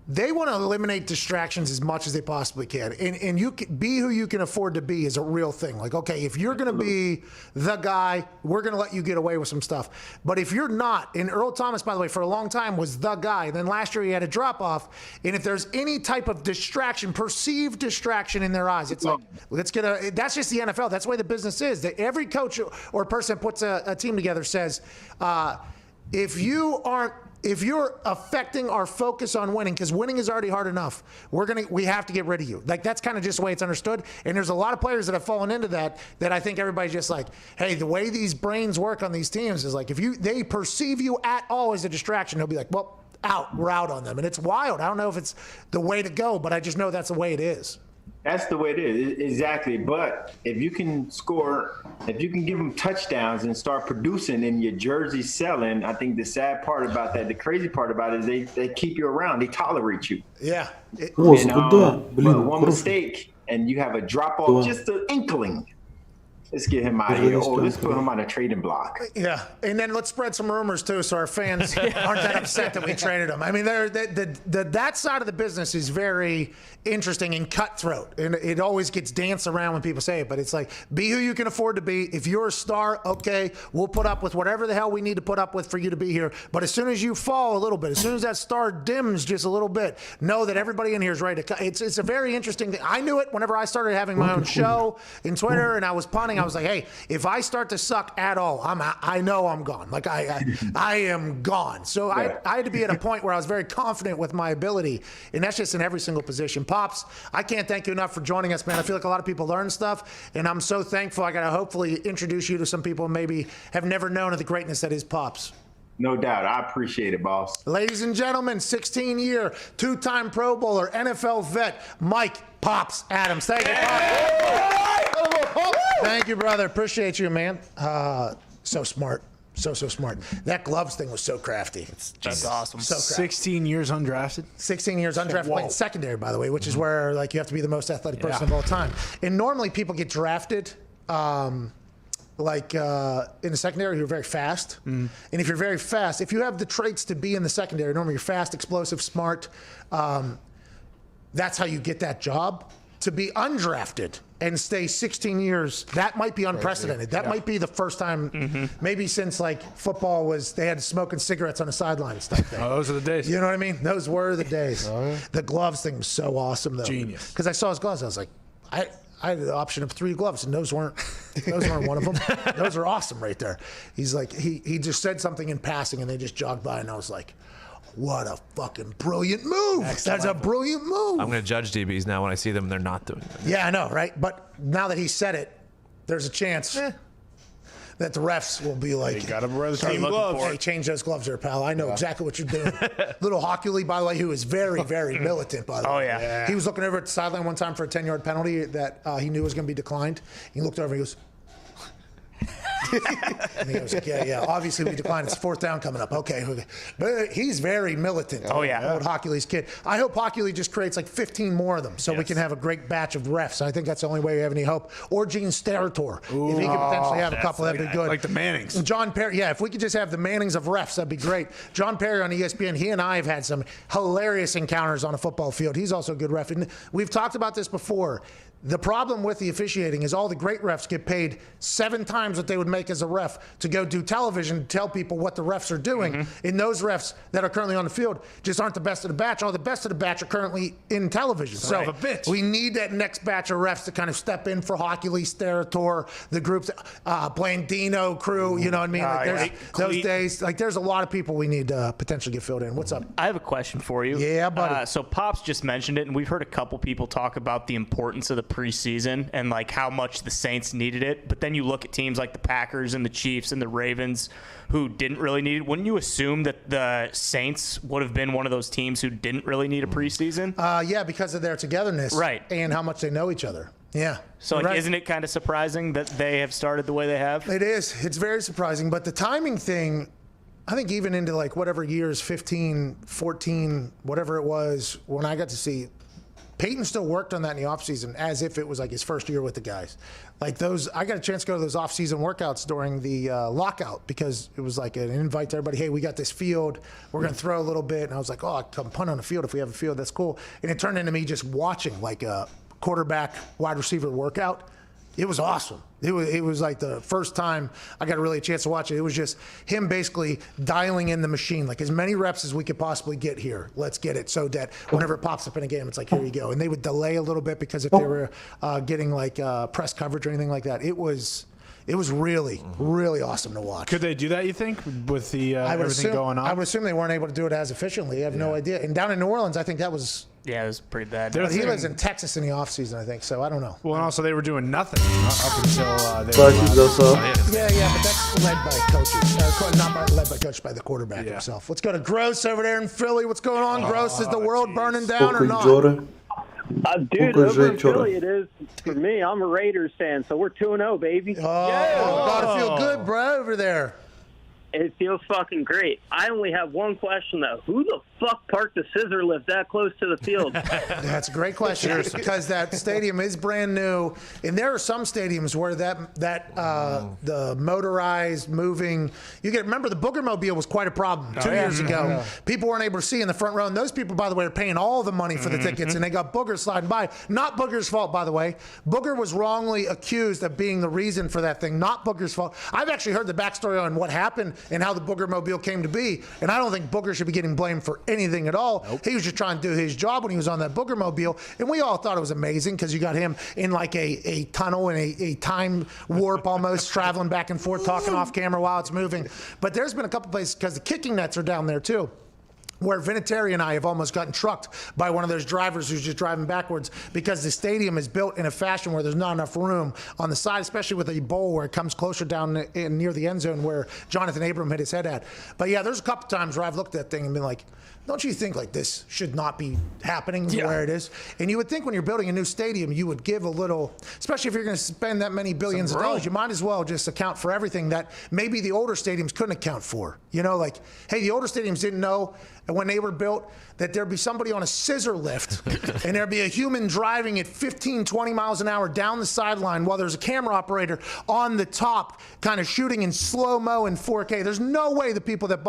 they want to eliminate distractions as much as they possibly can. And you can be who you can afford to be is a real thing. Like, okay, if you're going to be the guy, we're going to let you get away with some stuff. But if you're not, and Earl Thomas, by the way, for a long time was the guy. Then last year he had a drop off. And if there's any type of distraction, perceived distraction in their eyes, it's like, that's just the NFL. That's the way the business is. That every coach or person that puts a team together says, if you're affecting our focus on winning, because winning is already hard enough, we have to get rid of you. Like, that's kind of just the way it's understood. And there's a lot of players that have fallen into that I think everybody's just like, hey, the way these brains work on these teams is like, if they perceive you at all as a distraction, they'll be like, well, we're out on them. And it's wild. I don't know if it's the way to go, but I just know that's the way it is. That's the way it is, exactly. But if you can give them touchdowns and start producing and your jersey selling, I think the sad part about that, the crazy part about it is they keep you around. They tolerate you. Yeah. But one mistake and you have a drop off, just an inkling. Let's get him out of here. Let's put him on a trading block. Yeah, and then let's spread some rumors too, so our fans aren't that upset that we traded him. I mean, that side of the business is very interesting and cutthroat, and it always gets danced around when people say it. But it's like, be who you can afford to be. If you're a star, okay, we'll put up with whatever the hell we need to put up with for you to be here. But as soon as you fall a little bit, as soon as that star dims just a little bit, know that everybody in here is ready to cut. It's a very interesting thing. I knew it whenever I started having my own show in Twitter, and I was punting. I was like, hey, if I start to suck at all, I know I'm gone. Like I am gone. So I had to be at a point where I was very confident with my ability, and that's just in every single position. Pops, I can't thank you enough for joining us, man. I feel like a lot of people learn stuff, and I'm so thankful. I got to hopefully introduce you to some people who maybe have never known of the greatness that is Pops. No doubt. I appreciate it, boss. Ladies and gentlemen, 16-year, 2-time Pro Bowler, NFL vet, Mike Pops Adams. Thank you, Pops. Thank you, brother. Appreciate you, man. So smart. So smart. That gloves thing was so crafty. That's awesome. So crafty. 16 years undrafted. 16 years undrafted, playing secondary, by the way, which is where like you have to be the most athletic person of all time. And normally people get drafted in the secondary who are very fast. And if you're very fast, if you have the traits to be in the secondary, normally you're fast, explosive, smart. That's how you get that job. To be undrafted and stay 16 years, that might be unprecedented. That might be the first time, maybe since like football they had smoking cigarettes on the sideline and stuff. Oh, those are the days. You know what I mean? Those were the days. The gloves thing was so awesome, though. Genius. Because I saw his gloves, I was like, I had the option of 3 gloves, and those weren't one of them. Those are awesome right there. He's like, he just said something in passing, and they just jogged by, and I was like, what a fucking brilliant move. That's a brilliant move. I'm going to judge DBs now when I see them and they're not doing it. Yeah, I know, right? But now that he said it, there's a chance that the refs will be like, They got him red team gloves. Hey, change those gloves there, pal. I know exactly what you're doing. Little Hockey Lee, by the way, who is very, very militant, by the way. Oh, yeah. He was looking over at the sideline one time for a 10-yard penalty that he knew was going to be declined. He looked over and he goes, And he was like, yeah. Obviously, we declined. It's 4th down coming up. Okay. But he's very militant. Oh, yeah. Old Hockey League's kid. I hope Hockey League just creates like 15 more of them so we can have a great batch of refs. I think that's the only way we have any hope. Or Gene Steratore. If he could potentially have a couple, that'd be good. Like the Mannings. John Perry. Yeah, if we could just have the Mannings of refs, that'd be great. John Perry on ESPN, he and I have had some hilarious encounters on a football field. He's also a good ref. And we've talked about this before. The problem with the officiating is all the great refs get paid 7 times what they would make as a ref to go do television to tell people what the refs are doing. And those refs that are currently on the field just aren't the best of the batch. All the best of the batch are currently in television. Son of a bitch. We need that next batch of refs to kind of step in for Hockey League, Steratore, the groups, Blandino crew, you know what I mean? Like there's those days, like there's a lot of people we need to potentially get filled in. What's up? I have a question for you. Yeah, buddy. So Pops just mentioned it, and we've heard a couple people talk about the importance of the preseason and like how much the Saints needed it. But then you look at teams like the Packers and the Chiefs and the Ravens who didn't really need it. Wouldn't you assume that the Saints would have been one of those teams who didn't really need a preseason? Yeah, because of their togetherness. Right. And how much they know each other. Yeah. So like, isn't it kind of surprising that they have started the way they have? It is. It's very surprising. But the timing thing, I think even into like whatever years, 15, 14, whatever it was, when I got to see, Peyton still worked on that in the offseason as if it was like his first year with the guys. Like those, I got a chance to go to those offseason workouts during the lockout because it was like an invite to everybody. Hey, we got this field. We're going to throw a little bit. And I was like, oh, I'll come punt on the field if we have a field. That's cool. And it turned into me just watching like a quarterback wide receiver workout. It was awesome. It was like the first time I got really a chance to watch it. It was just him basically dialing in the machine, like as many reps as we could possibly get here. Let's get it so that whenever it pops up in a game, it's like, here you go. And they would delay a little bit because if they were getting like press coverage or anything like that, it was really, really awesome to watch. Could they do that, you think, with the everything going on? I would assume they weren't able to do it as efficiently. I have no idea. And down in New Orleans, I think that was... Yeah, it was pretty bad. But he lives in Texas in the offseason, I think, so I don't know. Well, and also they were doing nothing up until they Yeah, but that's led by coaches. Not led by coaches, by the quarterback himself. Let's go to Gross over there in Philly. What's going on, Gross? Is the world burning down or not? Dude, over in Philly it is for me. I'm a Raiders fan, so we're 2-0, baby. Gotta feel good, bro, over there. It feels fucking great. I only have one question, though. Who the fuck parked the scissor lift that close to the field? That's a great question because that stadium is brand new, and there are some stadiums where the motorized moving. Remember the Boogermobile was quite a problem 2 years ago. Yeah. People weren't able to see in the front row, and those people, by the way, are paying all the money for the tickets, and they got Booger sliding by. Not Booger's fault, by the way. Booger was wrongly accused of being the reason for that thing. Not Booger's fault. I've actually heard the backstory on what happened and how the Boogermobile came to be, and I don't think Booger should be getting blamed for anything at all. Nope. He was just trying to do his job when he was on that Boogermobile, and we all thought it was amazing because you got him in like a tunnel and a time warp almost, traveling back and forth, talking off camera while it's moving. But there's been a couple places because the kicking nets are down there too, where Vinatieri and I have almost gotten trucked by one of those drivers who's just driving backwards because the stadium is built in a fashion where there's not enough room on the side, especially with a bowl where it comes closer down in near the end zone where Jonathan Abram hit his head at. But yeah, there's a couple times where I've looked at that thing and been like, don't you think like this should not be happening where it is? And you would think when you're building a new stadium, you would give a little, especially if you're going to spend that many billions of dollars, you might as well just account for everything that maybe the older stadiums couldn't account for. You know, like, hey, the older stadiums didn't know when they were built that there'd be somebody on a scissor lift and there'd be a human driving at 15, 20 miles an hour down the sideline while there's a camera operator on the top kind of shooting in slow-mo in 4K. There's no way the people that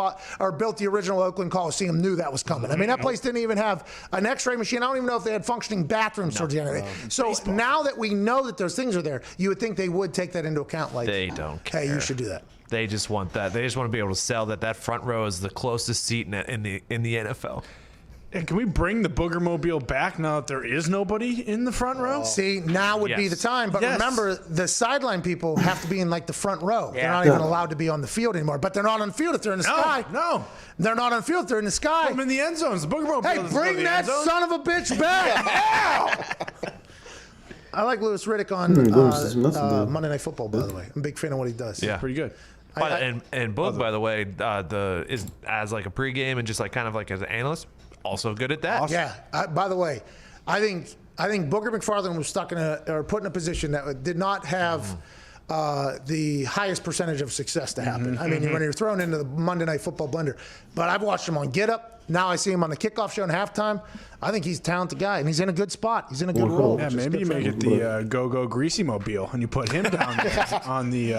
built the original Oakland Coliseum knew that was coming. I mean, that place didn't even have an x-ray machine. I don't even know if they had functioning bathrooms towards the end of it. So now that we know that those things are there, you would think they would take that into account. Like, they don't care. Hey, you should do that. They just want that. They just want to be able to sell that front row is the closest seat in the NFL. And can we bring the Boogermobile back now that there is nobody in the front row? See, now would be the time. But remember, the sideline people have to be in like the front row. They're not even allowed to be on the field anymore. But they're not on the field if they're in the sky. No. They're not on the field if they're in the sky. I'm in the end zones. The Boogermobile Hey, bring that son of a bitch back. I like Louis Riddick on Monday Night Football, by the way. I'm a big fan of what he does. Yeah. Pretty good. And Boog, by the way, is as like a pregame and just like kind of like as an analyst, also good at that. Awesome. Yeah. By the way, I think Booger McFarland was stuck in put in a position that did not have the highest percentage of success to happen. I mean, when you're thrown into the Monday Night Football blender. But I've watched him on Get Up. Now I see him on the kickoff show and halftime. I think he's a talented guy, and he's in a good spot. He's in a good role. Yeah, maybe you make it the Go-Go Greasy Mobile, and you put him down there on the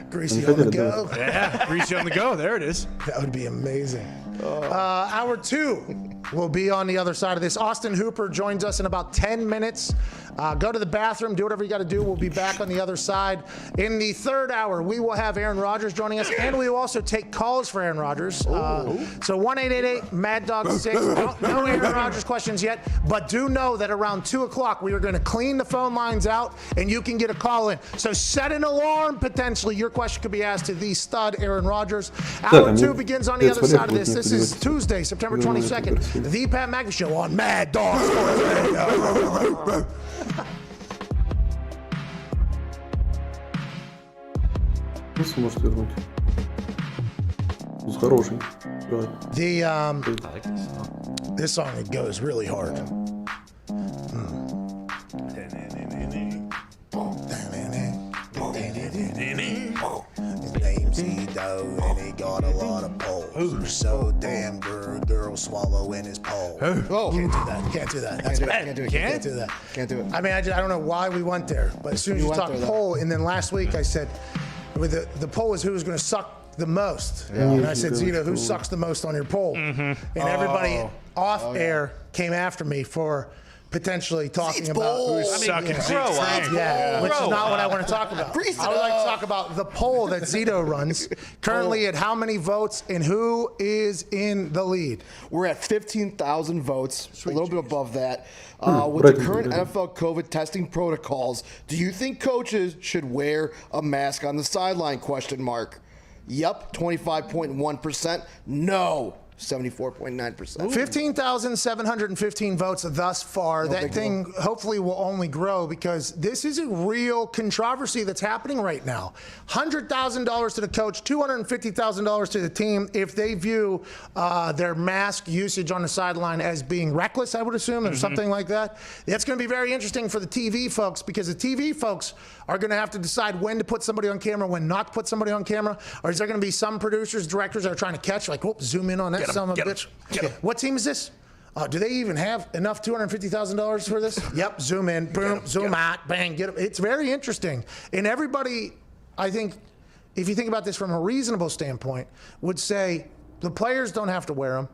Greasy on the go. Yeah, Greasy on the go. There it is. That would be amazing. Hour 2 will be on the other side of this. Austin Hooper joins us in about 10 minutes. Go to the bathroom, do whatever you got to do. We'll be back on the other side. In the third hour, we will have Aaron Rodgers joining us, and we will also take calls for Aaron Rodgers. So 1-888-MAD-DOG-6. No Aaron Rodgers questions yet, but do know that around 2 o'clock, we are going to clean the phone lines out, and you can get a call in. So set an alarm, potentially. Your question could be asked to the stud, Aaron Rodgers. Hour 2 begins on the other side of this. This is Tuesday, September 22nd. The Pat McAfee Show on Mad Dog Sports Radio. Смысл может вернуть. It's хороший. This song, it goes really hard. His name's Edo, and he got a lot of poles. So damn girl swallowing his pole. Can't do that. That's bad. Can't do that. Can't do it. I mean, I don't know why we went there, but as soon as you talk pole, and then last week I said, with the poll is who's going to suck the most. Yeah. And I said, Zito, who sucks the most on your poll? And everybody off air came after me for potentially talking about who's sucking. Which is not what I want to talk about. I would like to talk about the poll that Zito runs, currently at how many votes and who is in the lead. We're at 15,000 votes, a little bit above that. With the current NFL COVID testing protocols, do you think coaches should wear a mask on the sideline? ? Yep, 25.1%. No, 74.9%. 15,715 votes thus far. That thing hopefully will only grow because this is a real controversy that's happening right now. $100,000 to the coach, $250,000 to the team if they view their mask usage on the sideline as being reckless, I would assume, or something like that. That's going to be very interesting for the TV folks because the TV folks are going to have to decide when to put somebody on camera, when not to put somebody on camera. Or is there going to be some producers, directors that are trying to catch, like, whoop, zoom in on that son of a bitch. What team is this? Do they even have enough $250,000 for this? Yep, zoom in, boom, zoom out, bang, get it. It's very interesting. And everybody, I think, if you think about this from a reasonable standpoint, would say the players don't have to wear them.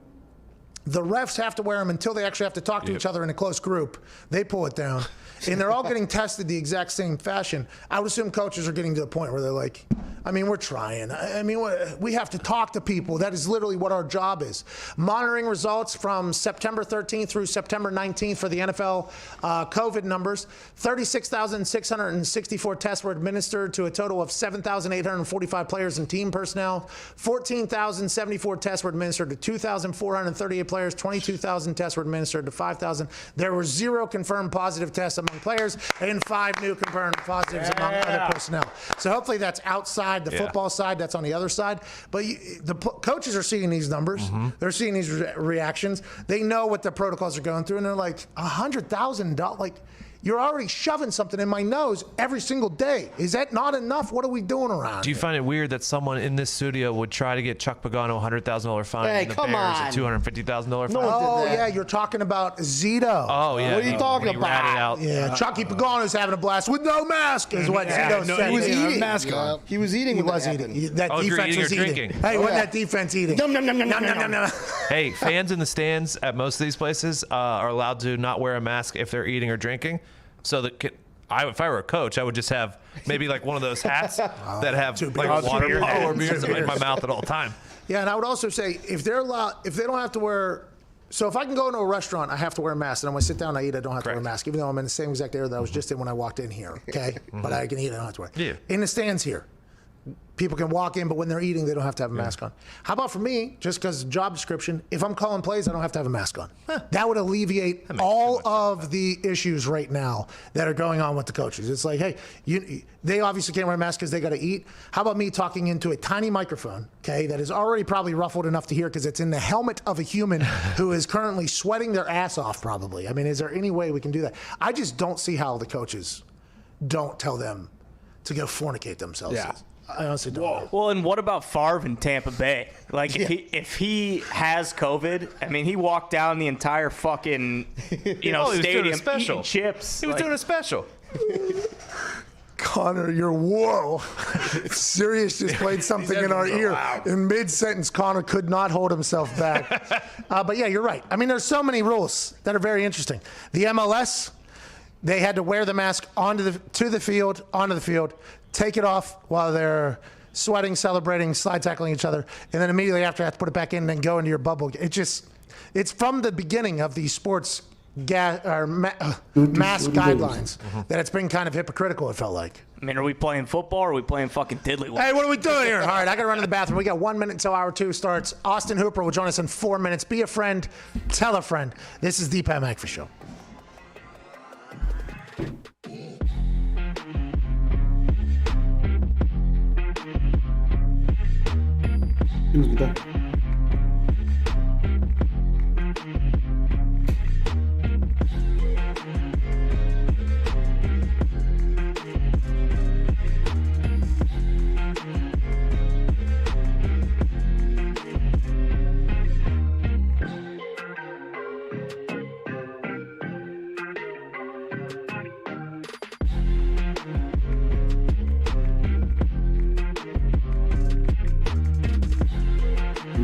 The refs have to wear them until they actually have to talk to each other in a close group. They pull it down. And they're all getting tested the exact same fashion. I would assume coaches are getting to the point where they're like, I mean, we're trying. I mean, we have to talk to people. That is literally what our job is. Monitoring results from September 13th through September 19th for the NFL COVID numbers. 36,664 tests were administered to a total of 7,845 players and team personnel. 14,074 tests were administered to 2,438 players. 22,000 tests were administered to 5,000. There were 0 confirmed positive tests among players and 5 new confirmed positives among other personnel. So hopefully that's outside the football side. That's on the other side. But the coaches are seeing these numbers. They're seeing these reactions. They know what the protocols are going through, and they're like, $100,000, like, you're already shoving something in my nose every single day. Is that not enough? What are we doing around Do you find it weird that someone in this studio would try to get Chuck Pagano a $100,000 fine and the Bears a $250,000 fine? Oh, yeah, you're talking about Zito. Oh, yeah. What are you talking about? Yeah, Chucky Pagano's having a blast with no mask, is what Zito said. He was eating. Mask on. He was eating. He was eating. That defense was eating. Hey, wasn't that defense eating? Hey, fans in the stands at most of these places are allowed to not wear a mask if they're eating or drinking. So that if I were a coach, I would just have maybe like one of those hats that have like a water bottle or beer in my mouth at all time. Yeah, and I would also say if they're allowed, if they don't have to wear. So if I can go into a restaurant, I have to wear a mask, and I'm going to sit down and I eat, I don't have to wear a mask, even though I'm in the same exact area that I was just in when I walked in here. Okay, but I can eat, I don't have to wear. Yeah. In the stands here, people can walk in, but when they're eating, they don't have to have a mask on. How about for me, just because job description, if I'm calling plays, I don't have to have a mask on. That would alleviate all of the issues right now that are going on with the coaches. It's like, hey, they obviously can't wear a mask because they got to eat. How about me talking into a tiny microphone, okay, that is already probably ruffled enough to hear because it's in the helmet of a human who is currently sweating their ass off probably. I mean, is there any way we can do that? I just don't see how the coaches don't tell them to go fornicate themselves. Yeah. I honestly don't. Well, and what about Favre in Tampa Bay? Like, if he has COVID, I mean, he walked down the entire fucking, stadium eating chips. He was doing a special. Connor, you're whoa. Sirius just played something in our ear. In mid-sentence, Connor could not hold himself back. But yeah, you're right. I mean, there's so many rules that are very interesting. The MLS, they had to wear the mask onto the field, take it off while they're sweating, celebrating, slide tackling each other, and then immediately after have to put it back in and then go into your bubble. It's from the beginning of the sports mask guidelines that it's been kind of hypocritical, it felt like. I mean, are we playing football or are we playing fucking tiddlywinks? Hey, what are we doing here? All right, I got to run to the bathroom. We got 1 minute until hour 2 starts. Austin Hooper will join us in 4 minutes. Be a friend. Tell a friend. This is the Pat McAfee Show.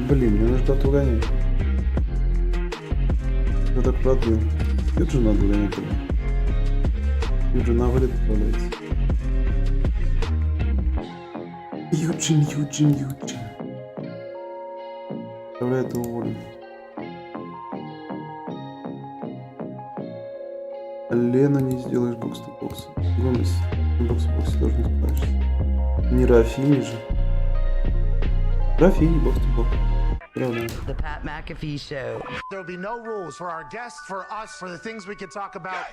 Блин, мне нужно что-то угонять. Я так продлил. Юджин надо угонять было. Юджин на вылет отправляется. Юджин. Отправляет его волю. Лена не сделаешь бокс-то-бокс. Гомес на бокс-то-боксе тоже не справишься. Не Рафини же. Рафини бокс-то-бокс. The Pat McAfee Show. There'll be no rules for our guests, for us, for the things we can talk about.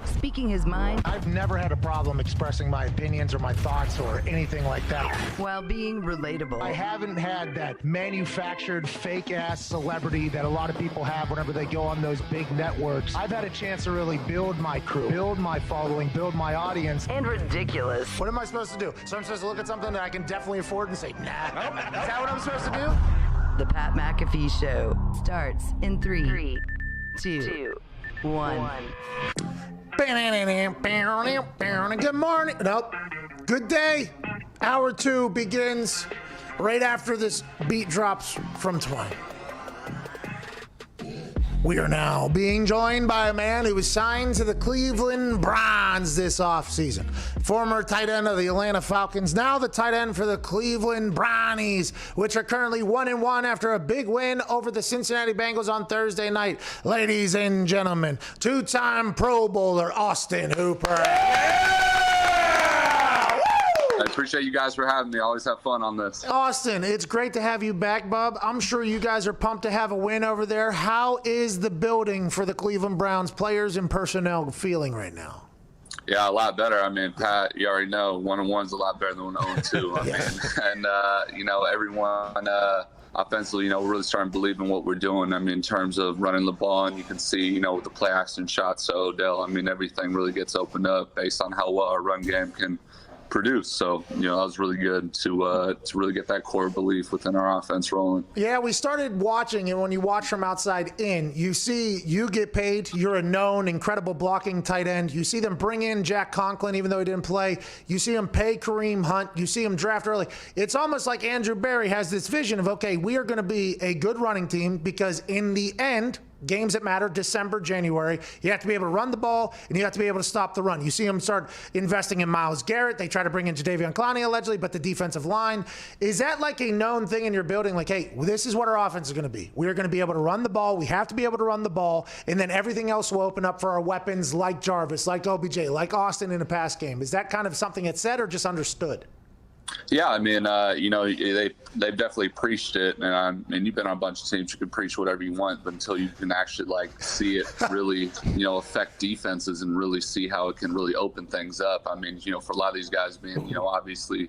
Speaking his mind. I've never had a problem expressing my opinions or my thoughts or anything like that. While being relatable. I haven't had that manufactured fake-ass celebrity that a lot of people have whenever they go on those big networks. I've had a chance to really build my crew, build my following, build my audience. And ridiculous. What am I supposed to do? So I'm supposed to look at something that I can definitely afford and say, nah. Is that what I'm supposed to do? The Pat McAfee Show starts in 3, 2, 1. Good morning. Nope. Good day. Hour 2 begins right after this beat drops from Twine. We are now being joined by a man who was signed to the Cleveland Browns this offseason. Former tight end of the Atlanta Falcons, now the tight end for the Cleveland Brownies, which are currently 1-1 after a big win over the Cincinnati Bengals on Thursday night. Ladies and gentlemen, two-time Pro Bowler Austin Hooper. I appreciate you guys for having me. I always have fun on this. Austin, it's great to have you back, bub. I'm sure you guys are pumped to have a win over there. How is the building for the Cleveland Browns players and personnel feeling right now? Yeah, a lot better. I mean, Pat, you already know 1-1's a lot better than 0-2. I mean, and everyone offensively, we're really starting to believe in what we're doing. I mean, in terms of running the ball, and you can see, with the play action shots to Odell, I mean, everything really gets opened up based on how well our run game can produce. So, that was really good to really get that core belief within our offense rolling. Yeah, we started watching, and when you watch from outside in, you see you get paid. You're a known, incredible blocking tight end. You see them bring in Jack Conklin, even though he didn't play. You see him pay Kareem Hunt. You see him draft early. It's almost like Andrew Berry has this vision of, okay, we are going to be a good running team because in the end, games that matter, December, January, you have to be able to run the ball and you have to be able to stop the run. You see them start investing in Myles Garrett. They try to bring in Jadeveon Clowney allegedly, but the defensive line. Is that like a known thing in your building? Like, hey, this is what our offense is going to be. We're going to be able to run the ball. We have to be able to run the ball. And then everything else will open up for our weapons like Jarvis, like OBJ, like Austin in a pass game. Is that kind of something that's said or just understood? Yeah, I mean, they've definitely preached it, and you've been on a bunch of teams. You can preach whatever you want, but until you can actually see it really, affect defenses and really see how it can really open things up. I mean, for a lot of these guys being, obviously,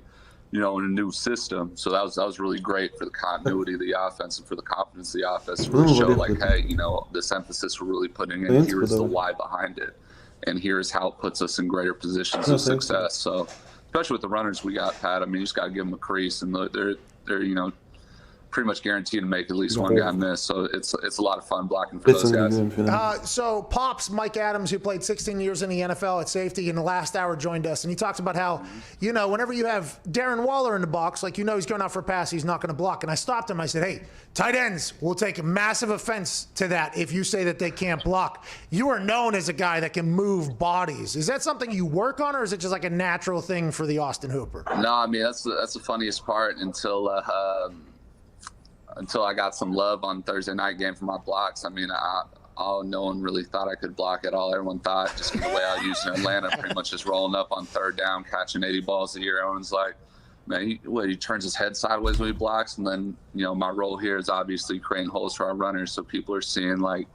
in a new system, so that was really great for the continuity of the offense and for the confidence of the offense to really show, hey, this emphasis we're really putting in. Here's the why behind it, and here's how it puts us in greater positions of success. So. especially with the runners we got, Pat. I mean, you just got to give them a crease, and they're you know, pretty much guaranteed to make at least one guy miss. So it's a lot of fun blocking for those guys. So Pops, Mike Adams, who played 16 years in the NFL at safety, in the last hour joined us, and he talks about how, you know, whenever you have Darren Waller in the box, like, you know, he's going out for a pass, he's not going to block. And I stopped him. I said, hey, tight ends will take a massive offense to that if you say that they can't block. You are known as a guy that can move bodies. Is that something you work on, or is it just like a natural thing for the Austin Hooper? No, I mean, that's the funniest part until I got some love on Thursday night game for my blocks. I mean, no one really thought I could block at all. Everyone thought just the way I used in Atlanta, pretty much just rolling up on third down, catching 80 balls a year. Everyone's like, man, he turns his head sideways when he blocks. And then, you know, my role here is obviously creating holes for our runners. So people are seeing like,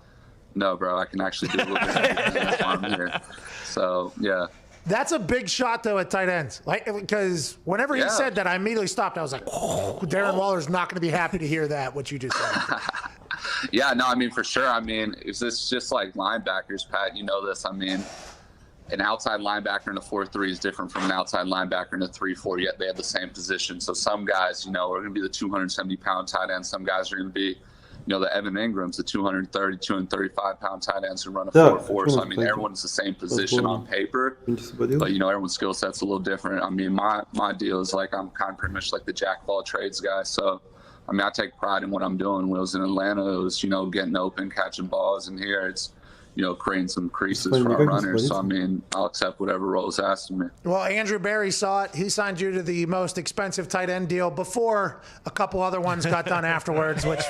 no, bro, I can actually do a little bit of everything. That's why I'm here. So, yeah. That's a big shot, though, at tight ends. Like, because whenever he said that, I immediately stopped. I was like, oh, Darren Waller's not going to be happy to hear that, what you just said. Yeah, no, I mean, for sure. I mean, is this just like linebackers, Pat? You know this. I mean, an outside linebacker in a 4-3 is different from an outside linebacker in a 3-4, yet they have the same position. So some guys, you know, are going to be the 270-pound tight end. Some guys are going to be, you know, the Evan Ingrams, the 230, 235-pound tight ends who run a 4-4. So, I mean, everyone's the same position on paper, but, you know, everyone's skill set's a little different. I mean, my deal is like I'm kind of pretty much like the jack of all trades guy. So, I mean, I take pride in what I'm doing. When I was in Atlanta, it was, you know, getting open, catching balls. And here it's, you know, creating some creases for our runners. So, I mean, I'll accept whatever role is asked of me. Well, Andrew Berry saw it. He signed you to the most expensive tight end deal before a couple other ones got done afterwards, which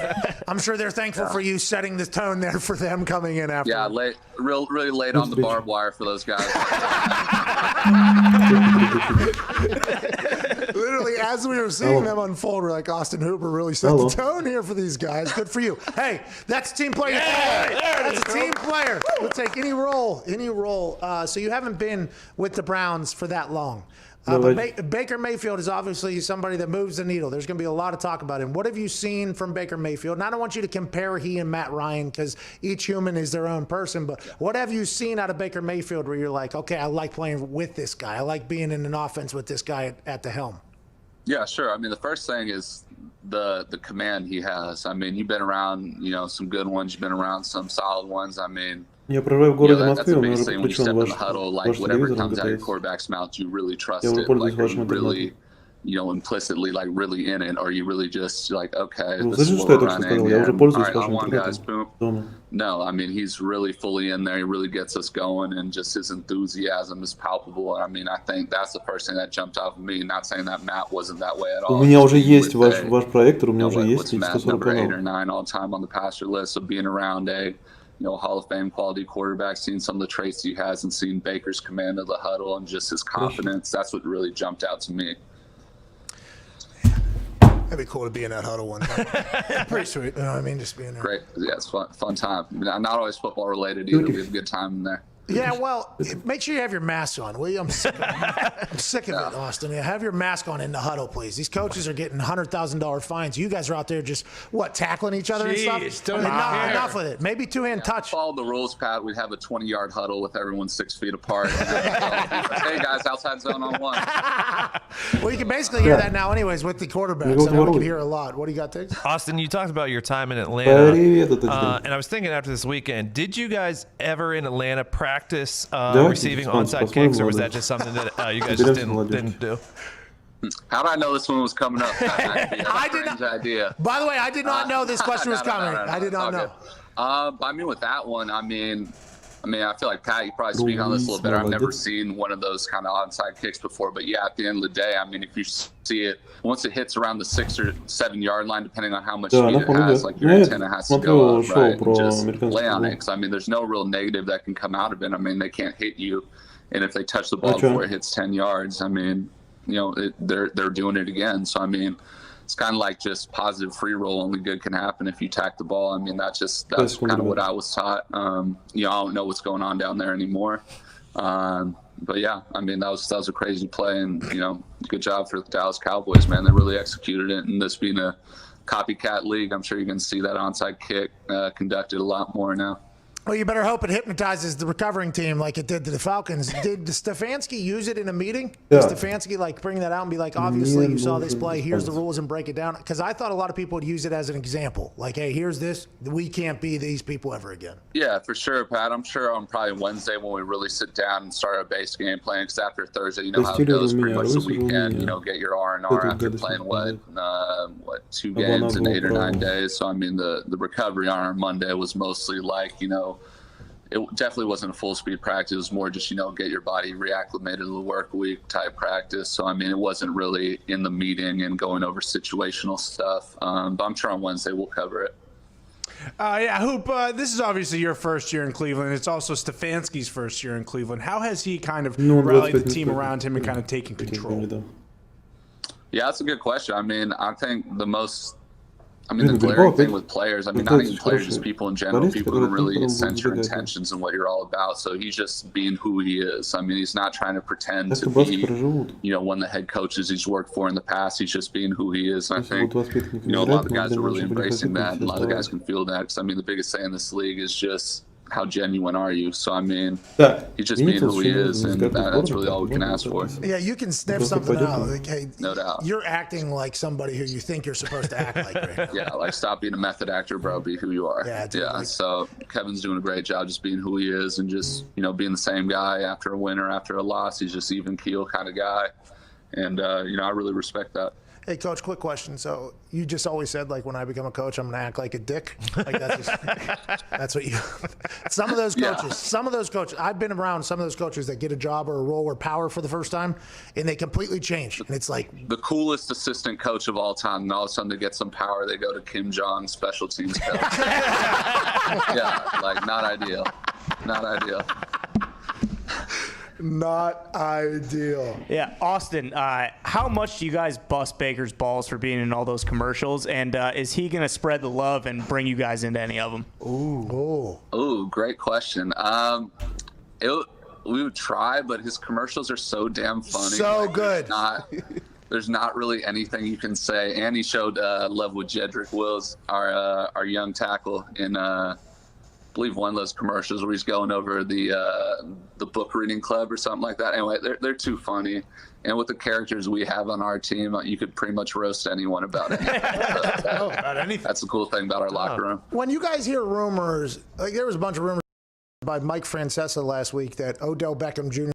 I'm sure they're thankful for you setting the tone there for them coming in after. Yeah, really late on the barbed wire for those guys. Literally, as we were seeing them unfold, we're like, Austin Hooper really set the tone here for these guys. Good for you. Hey, that's a team player. That's a team player. We'll take any role. So you haven't been with the Browns for that long. But Baker Mayfield is obviously somebody that moves the needle. There's going to be a lot of talk about him. What have you seen from Baker Mayfield? And I don't want you to compare he and Matt Ryan because each human is their own person. But what have you seen out of Baker Mayfield where you're like, okay, I like playing with this guy. I like being in an offense with this guy at the helm. Yeah, sure. I mean, the first thing is the command he has. I mean, you've been around, you know, some good ones. You've been around some solid ones. I mean, that's the biggest thing when you step in the huddle, like whatever comes out of your quarterback's mouth, you really trust it. Like, are you really, you know, implicitly, like, really in it, or are you really just like, okay, this is what we're running, and, all right, I want guys, boom. No, I mean, he's really fully in there. He really gets us going, and just his enthusiasm is palpable. I mean, I think that's the first thing that jumped out of me. Not saying that Matt wasn't that way at all. У меня уже есть ваш проектор, у меня уже есть эти 140 number 8 or 9 all time on the passer list. So being around a, you know, Hall of Fame quality quarterback, seeing some of the traits he has, and seeing Baker's command of the huddle and just his confidence, that's what really jumped out to me. That'd be cool to be in that huddle one time. Pretty sweet. You know what I mean? Just being there. Great. Yeah, it's fun time. Not always football related either. We have a good time in there. Yeah, well, make sure you have your mask on, will you? I'm sick of it, Austin. Yeah, have your mask on in the huddle, please. These coaches are getting $100,000 fines. You guys are out there just, tackling each other and stuff? Enough with it. Maybe two-hand touch. Follow the rules, Pat. We'd have a 20-yard huddle with everyone 6 feet apart. Hey, guys, outside zone on 1. Well, you can basically hear that now anyways with the quarterbacks. I know we can hear a lot. What do you got, Tiggs? Austin, you talked about your time in Atlanta. And I was thinking after this weekend, did you guys ever in Atlanta practice receiving onside kicks, or was that just something that you guys just didn't do? How did I know this one was coming up? I did not. Idea. By the way, I did not know this question was coming. I did not know. I mean, with that one, I mean, I feel like, Pat, you probably speak on this a little bit. I've never seen one of those kind of onside kicks before, but yeah, at the end of the day, I mean, if you see it, once it hits around the 6 or 7 yard line, depending on how much speed it has, like your antenna has to go up, right, and just lay on it. Because, I mean, there's no real negative that can come out of it. I mean, they can't hit you, and if they touch the ball before it hits 10 yards, I mean, you know, they're doing it again. So, I mean, it's kind of like just positive free roll. Only good can happen if you tack the ball. I mean, that's kind of what I was taught. You know, I don't know what's going on down there anymore. But yeah, I mean, that was a crazy play, and, you know, good job for the Dallas Cowboys, man. They really executed it. And this being a copycat league, I'm sure you can see that onside kick conducted a lot more now. Well, you better hope it hypnotizes the recovering team like it did to the Falcons. Did Stefanski use it in a meeting? Yeah. Did Stefanski bring that out and be like, obviously you saw this play, here's the rules, and break it down? Because I thought a lot of people would use it as an example. Like, hey, here's this. We can't be these people ever again. Yeah, for sure, Pat. I'm sure on probably Wednesday when we really sit down and start our base game plan. Because after Thursday, you know how it goes pretty much the weekend. You know, get your R&R after playing what 2 games in 8 or 9 days. So I mean, the recovery on Monday was mostly like, you know, it definitely wasn't a full speed practice. It was more just, you know, get your body reacclimated to the work week type practice. So, I mean, it wasn't really in the meeting and going over situational stuff. But I'm sure on Wednesday we'll cover it. Yeah, Hoop, this is obviously your first year in Cleveland. It's also Stefanski's first year in Cleveland. How has he kind of rallied the team around him and kind of taken control? Yeah, that's a good question. I mean, I think the glaring thing with players, I mean, not even players, just people in general, people who really sense your intentions and what you're all about. So he's just being who he is. I mean, he's not trying to pretend to be, you know, one of the head coaches he's worked for in the past. He's just being who he is. And I think, you know, a lot of the guys are really embracing that. And a lot of the guys can feel that. Because, I mean, the biggest thing in this league is just how genuine are you? So, I mean, he's just being who he is, and that's really all we can ask for. Yeah, you can sniff something out. Like, hey, no doubt. You're acting like somebody who you think you're supposed to act like right now. Yeah, like stop being a method actor, bro. Be who you are. Yeah, dude, So Kevin's doing a great job just being who he is and just, you know, being the same guy after a win or after a loss. He's just even keel kind of guy. And, you know, I really respect that. Hey, Coach, quick question. So you just always said, like, when I become a coach, I'm going to act like a dick? Like, that's what you – some of those coaches, I've been around some of those coaches that get a job or a role or power for the first time, and they completely change. And it's like – the coolest assistant coach of all time, and all of a sudden they get some power, they go to Kim Jong, special teams coach. Yeah, like, not ideal. Not ideal. Not ideal. Yeah, Austin, how much do you guys bust Baker's balls for being in all those commercials? And is he going to spread the love and bring you guys into any of them? Ooh, great question. We would try, but his commercials are so damn funny. So good. There's not really anything you can say. And he showed love with Jedrick Wills, our young tackle, in I believe one of those commercials where he's going over the book reading club or something like that. Anyway, they're too funny. And with the characters we have on our team, you could pretty much roast anyone about it. That's the cool thing about our locker room. When you guys hear rumors, like there was a bunch of rumors by Mike Francesa last week that Odell Beckham Jr.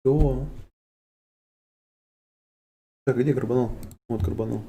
Все. Так, где Карбонал? Вот Карбонал.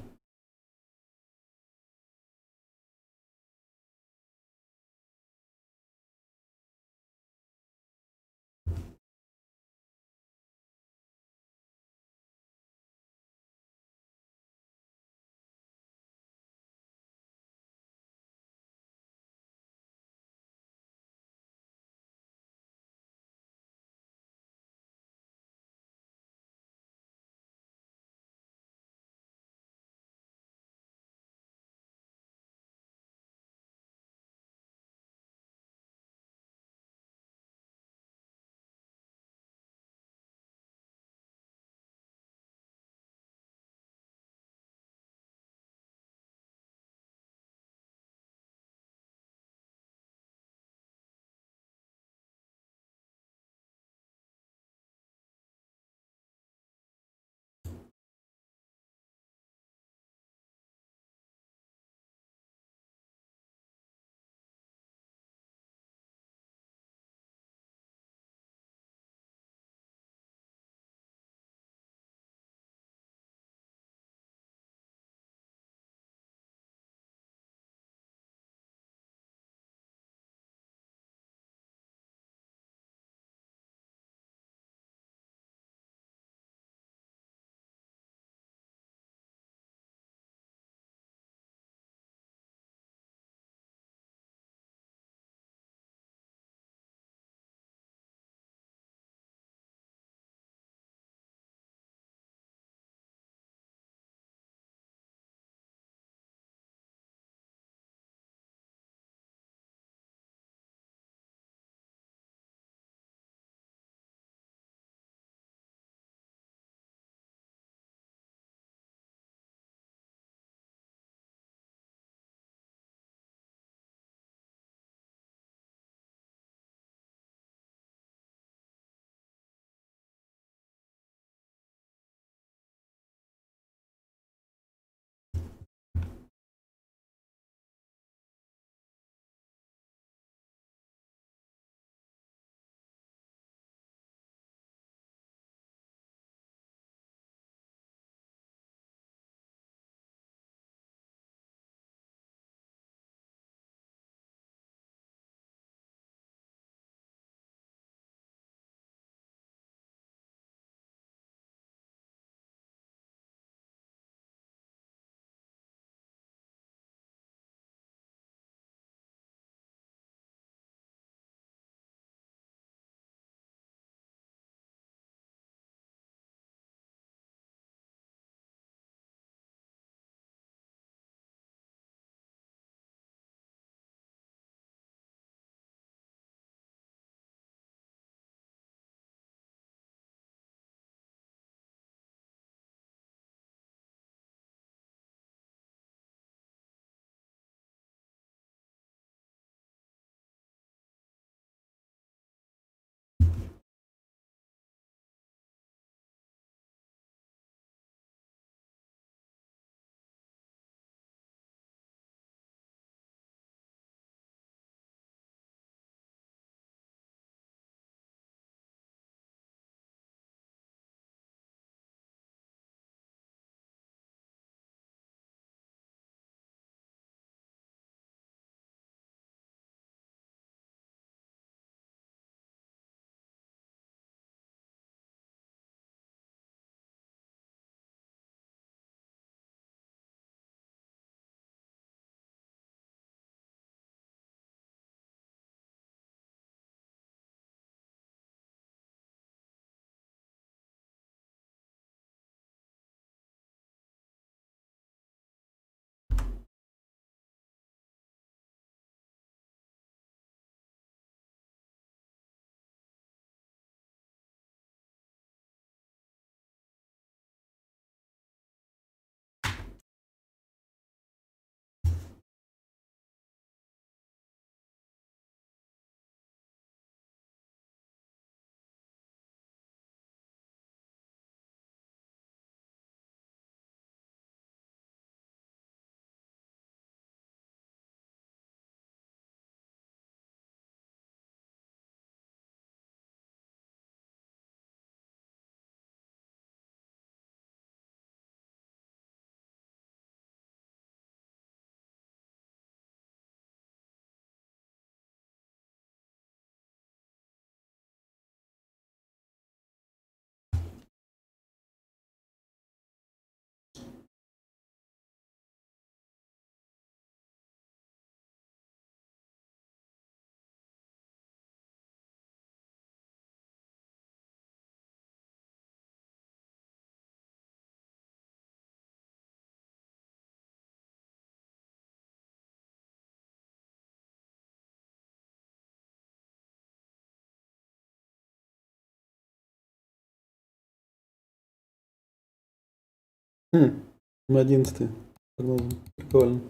Мы 11 прогнозом. Прикольно.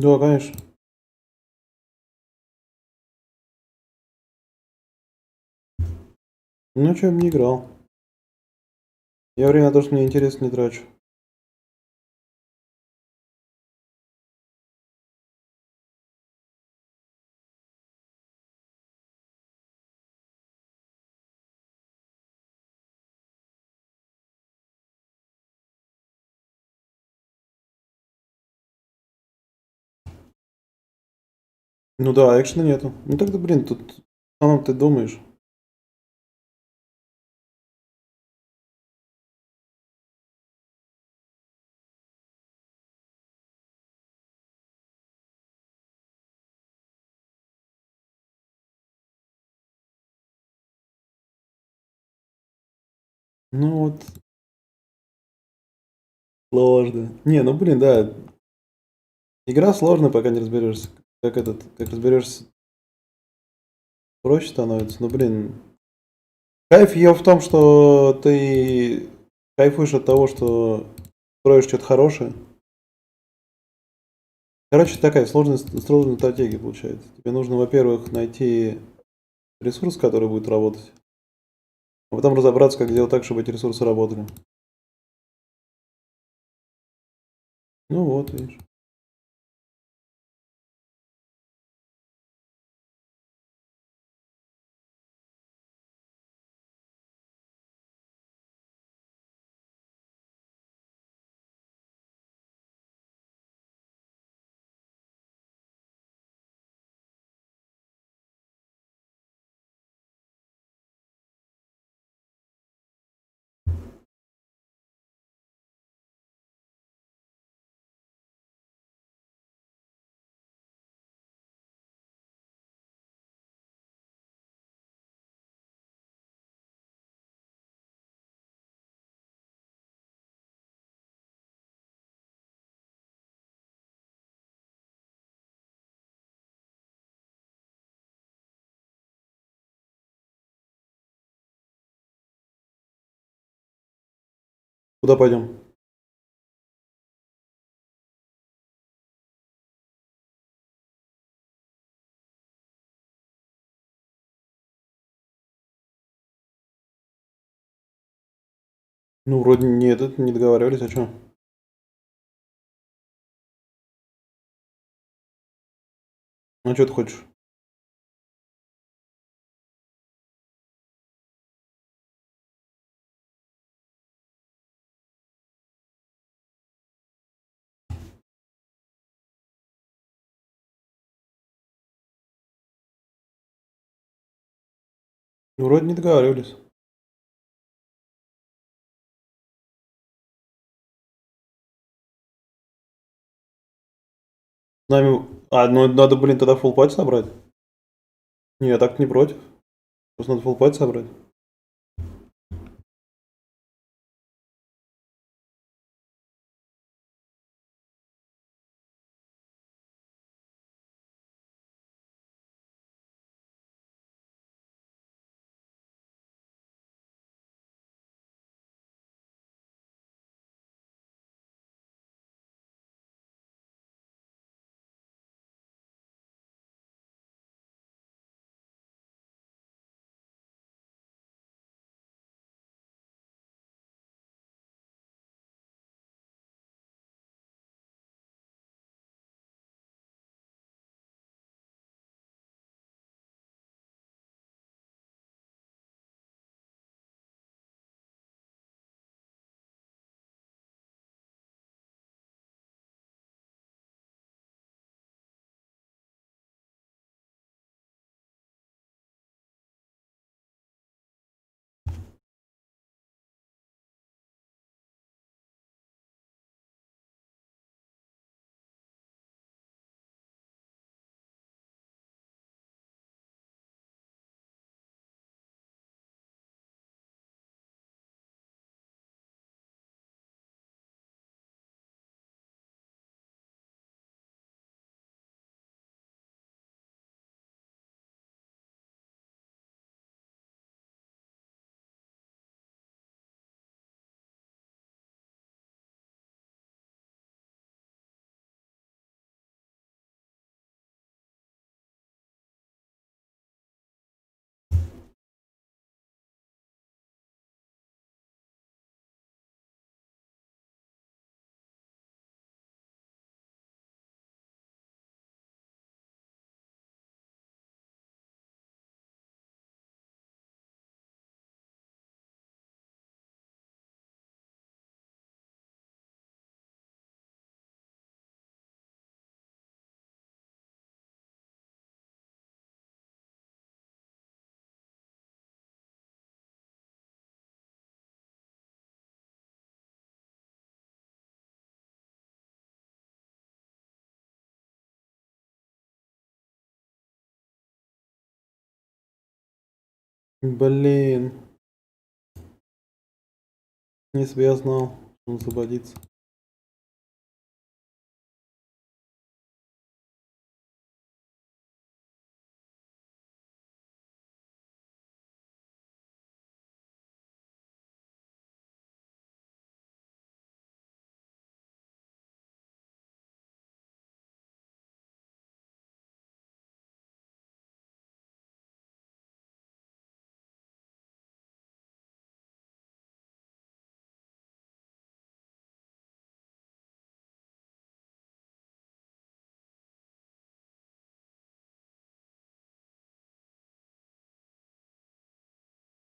Да, конечно. Ну, что, не играл. Я время на то, что мне интересно, не трачу. Ну да, экшена нету. Ну тогда, блин, тут в основном ты думаешь. Ну вот. Сложно. Не, ну блин, да. Игра сложная, пока не разберешься. Как разберешься, проще становится. Ну блин. Кайф ее в том, что ты кайфуешь от того, что строишь что-то хорошее. Короче, такая сложная стратегия получается. Тебе нужно, во-первых, найти ресурс, который будет работать, а потом разобраться, как сделать так, чтобы эти ресурсы работали. Ну вот, видишь. Куда пойдем? Ну, вроде нет, это не договаривались, а что? А что ты хочешь? Ну, вроде не договаривались. С нами... А, ну надо, блин, тогда full пати собрать. Не, я так не против. Просто надо full пати собрать. Блин. Если бы я знал, что он освободится.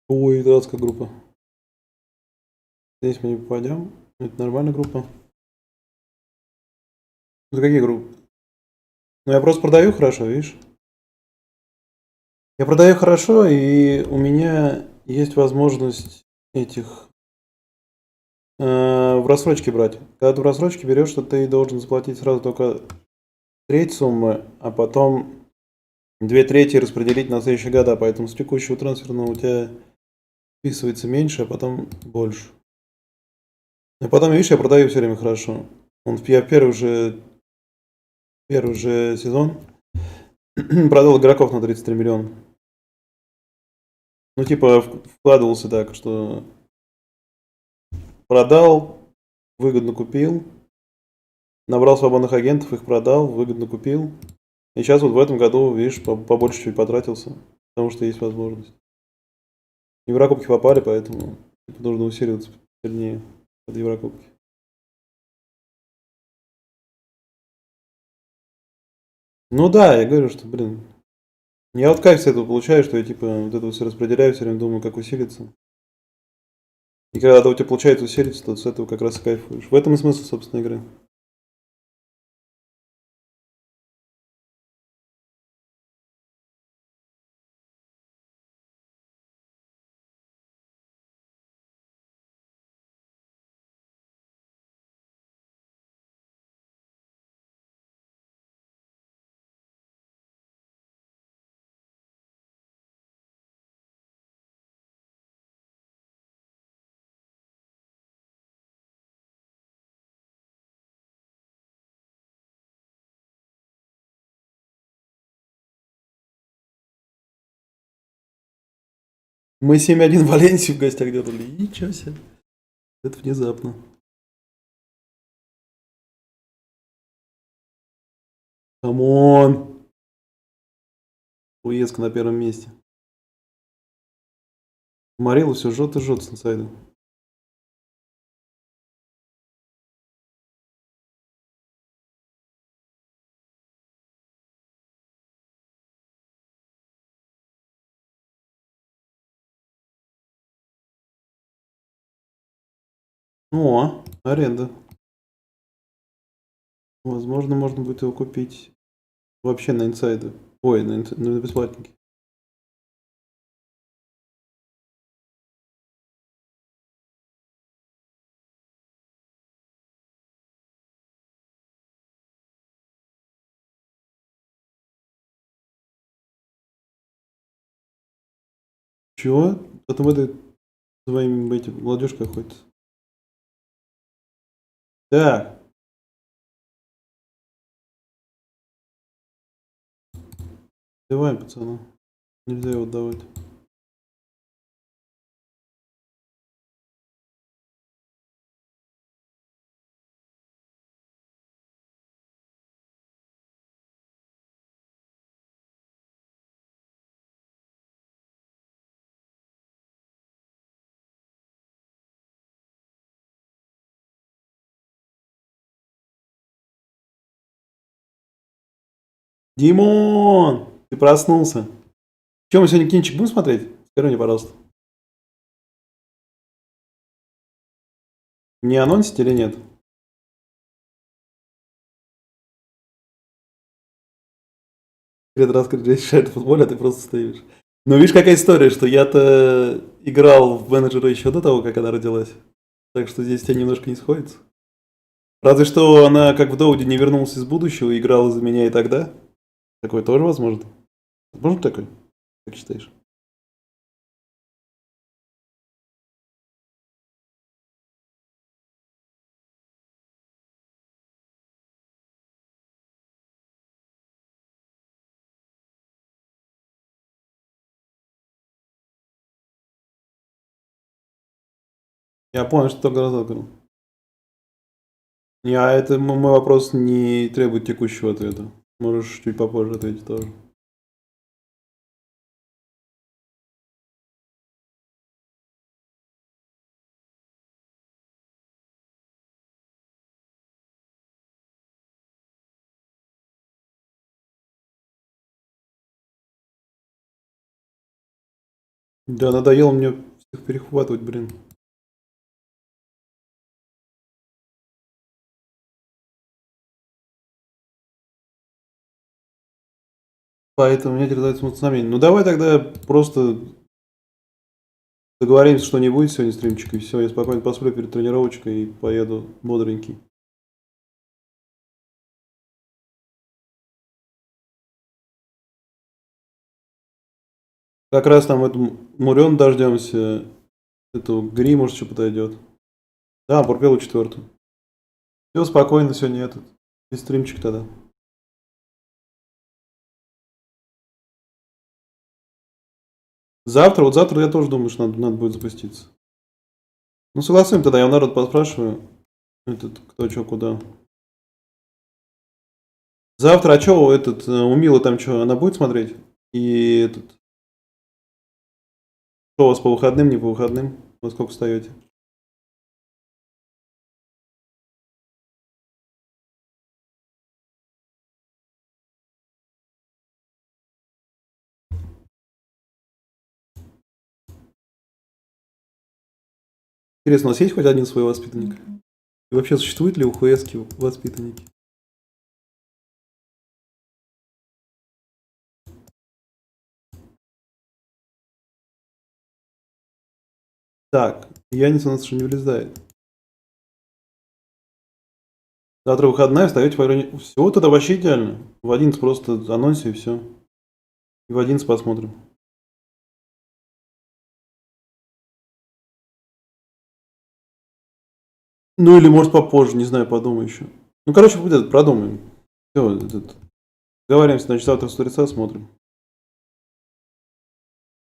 Ой, дурацкая группа. Здесь мы не попадем. Это нормальная группа. Это какие группы? Ну я просто продаю хорошо, видишь? Я продаю хорошо, и у меня есть возможность этих в рассрочке брать. Когда ты в рассрочке берешь, то ты должен заплатить сразу только треть суммы, а потом 2/3 распределить на следующие года. Поэтому с текущего трансферного у тебя списывается меньше, а потом больше. А потом, видишь, я продаю все время хорошо. Я в первый же сезон продал игроков на 33 миллиона. Ну, типа, вкладывался так, что продал, выгодно купил, набрал свободных агентов, их продал, выгодно купил. И сейчас вот в этом году, видишь, побольше чуть потратился, потому что есть возможность. Еврокубки попали, поэтому нужно усиливаться сильнее под Еврокубки. Ну да, я говорю, что, блин, я вот кайф с этого получаю, что я типа вот это все распределяю, все время думаю, как усилиться. И когда у тебя получается усилиться, то с этого как раз и кайфуешь. В этом и смысл, собственно, игры. Мы 7-1 в Валенсию в гостях делали. Ничего себе. Это внезапно. Камон. Уездка на первом месте. Марилу все жжет и жжет с инсайда. О, аренда. Возможно, можно будет его купить вообще на инсайды. Ой, на бесплатники. Чего? Потом это своими этим молодежкой охотится. Так. Давай, пацаны. Нельзя его отдавать. Димон! Ты проснулся. Че, мы сегодня кинчик будем смотреть? Скажи мне, пожалуйста. Не анонсить или нет? Раскрыть решает в футболе, а ты просто стоишь. Ну, видишь, какая история, что я-то играл в менеджера еще до того, как она родилась. Так что здесь тебя немножко не сходится. Разве что она, как в Доуде, не вернулась из будущего и играла за меня и тогда. Такое тоже возможно. Возможно такое? Как считаешь? Я понял, что только глаза открыл. Не, а это мой вопрос не требует текущего ответа. Можешь чуть попозже ответить тоже. Да, надоело мне всех перехватывать, блин. Поэтому меня терзает смутное сомнение. Ну давай тогда просто договоримся, что не будет сегодня стримчика, и все, я спокойно посплю перед тренировочкой и поеду бодренький. Как раз там эту Мурен дождемся, эту Гри, может, еще подойдет. Да, Пурпелу 4. Все, спокойно сегодня этот. И стримчик тогда. Завтра, вот завтра я тоже думаю, что надо будет запуститься. Ну согласуем тогда, я у народ поспрашиваю. Этот, кто что, куда. Завтра, а что, этот, у Милы там что, она будет смотреть? И этот... Что у вас по выходным, не по выходным? Во сколько встаете? Интересно, у нас есть хоть один свой воспитанник? И вообще существуют ли у ХСки воспитанники? Так, Янис у нас еще не влезает. Завтра выходная, встаете по районе... Все, тогда вообще идеально. В 11 просто анонсе и все. И в 11 посмотрим. Ну или может попозже, не знаю, подумаю еще. Ну короче, будет, продумаем. Все, договоримся, значит, завтра с утреца смотрим.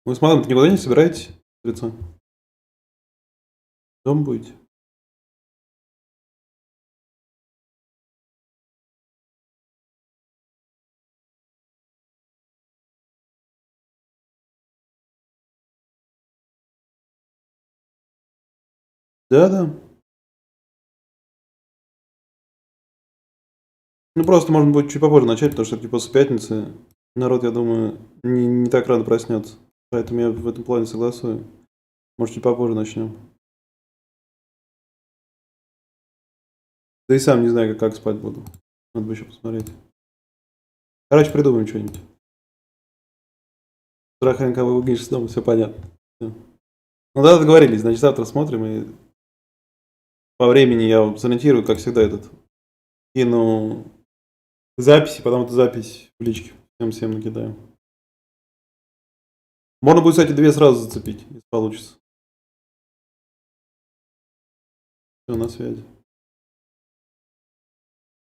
Вы с мадам никуда не собираетесь с утреца? Дома будете? Да. Ну просто можно будет чуть попозже начать, потому что все-таки после пятницы народ, я думаю, не так рано проснется. Поэтому я в этом плане согласую. Может, чуть попозже начнем. Да и сам не знаю, как спать буду. Надо бы еще посмотреть. Короче, придумаем что-нибудь. Страханка выгонишь с дома, все понятно. Все. Ну да, договорились, значит, завтра смотрим и по времени я сориентирую, как всегда, кину записи, потом эту запись в личке всем накидаю. Можно будет, кстати, 2 сразу зацепить, если получится. Все, на связи.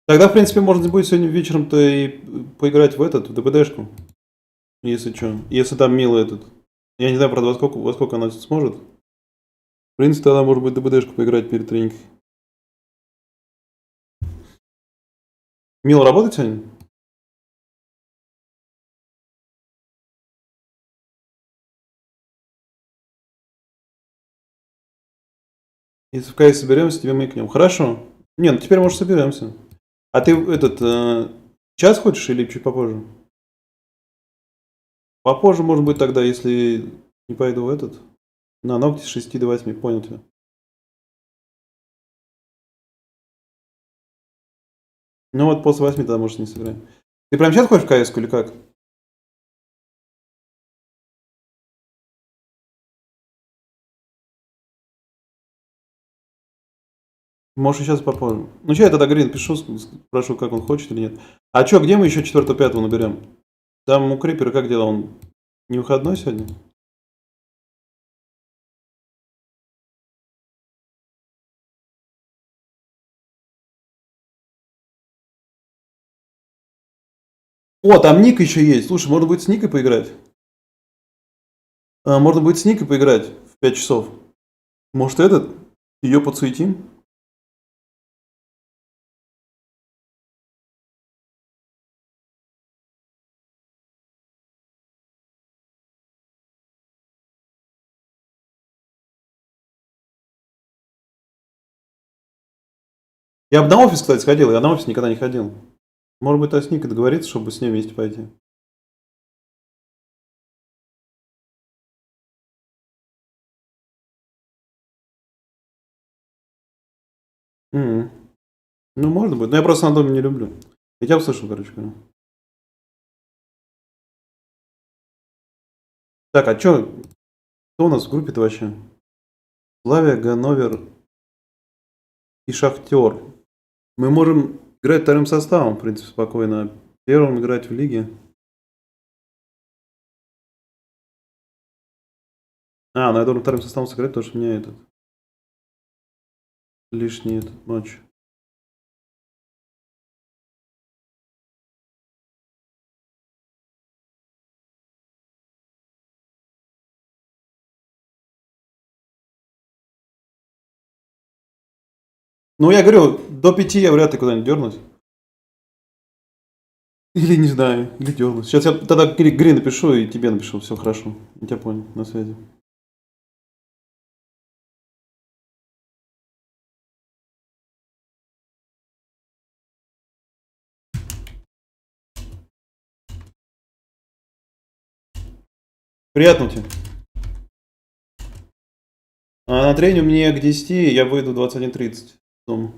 Тогда, в принципе, можно будет сегодня вечером-то и поиграть в ДБДшку. Если что. Если там милый этот. Я не знаю, правда, во сколько она сможет. В принципе, тогда может быть ДБДшку поиграть перед тренингом. Мила работает сегодня? Если в КС соберемся, тебе маякнем. Хорошо. Не, ну теперь, может, соберемся. А ты час хочешь или чуть попозже? Попозже, может быть, тогда, если не пойду в на ногти с 6 до 8. Понял тебя. Ну вот после 8 тогда, может, не сыграем. Ты прям сейчас хочешь в КС или как? Может, сейчас попозже. Ну, что я тогда Грин пишу, спрошу, как он хочет или нет. А что, где мы еще 4-5 наберем? Там у Крипера как дела? Он не выходной сегодня? О, там Ник еще есть. Слушай, можно будет с Никой поиграть? Можно будет с Никой поиграть в 5 часов. Может, Ее подсуетим? Я бы на офис, кстати, сходил. Я на офис никогда не ходил. Может быть, с Никой договориться, чтобы с ней вместе пойти. М. Ну, можно будет. Но я просто на доме не люблю. Я тебя услышал, короче говоря. Так, а чё? Кто у нас в группе-то вообще? Славия, Ганновер и Шахтер. Мы можем играть вторым составом, в принципе, спокойно. Первым играть в лиге. А, ну я должен вторым составом сыграть, потому что у меня этот лишний этот матч. Ну, я говорю, до 5 я вряд ли куда-нибудь дернусь. Или не знаю, или дернусь. Сейчас я тогда Гри напишу и тебе напишу. Все хорошо. Я тебя понял, на связи. Приятного тебе. А на тренинг мне к 10, я выйду в 21:30 дома.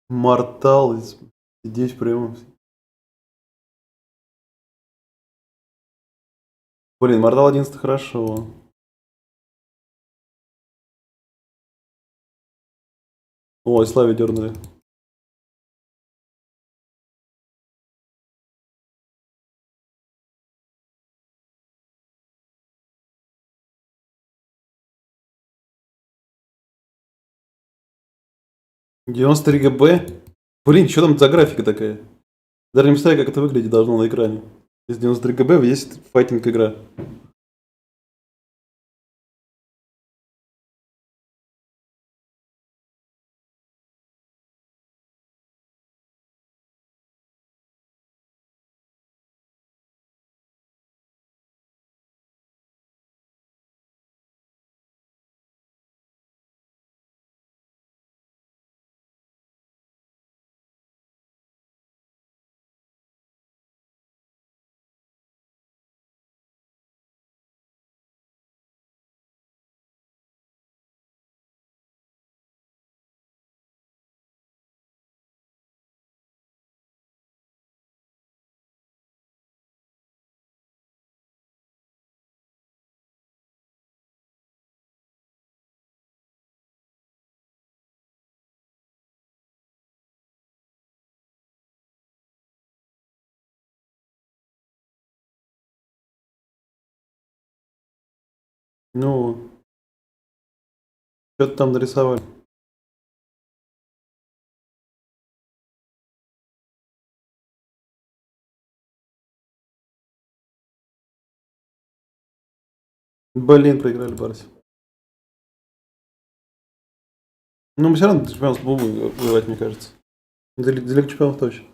Мортал здесь прямо. Блин, Мортал 11 хорошо. Ой, Славе дернули. $93 ГБ? Блин, что там за графика такая? Даже не представляю, как это выглядит должно на экране. Из 93 ГБ есть файтинг игра. Ну, что-то там нарисовали. Блин, проиграли Барси. Ну, мы все равно чемпионство будем воевать, мне кажется. За Лигу чемпионов точно.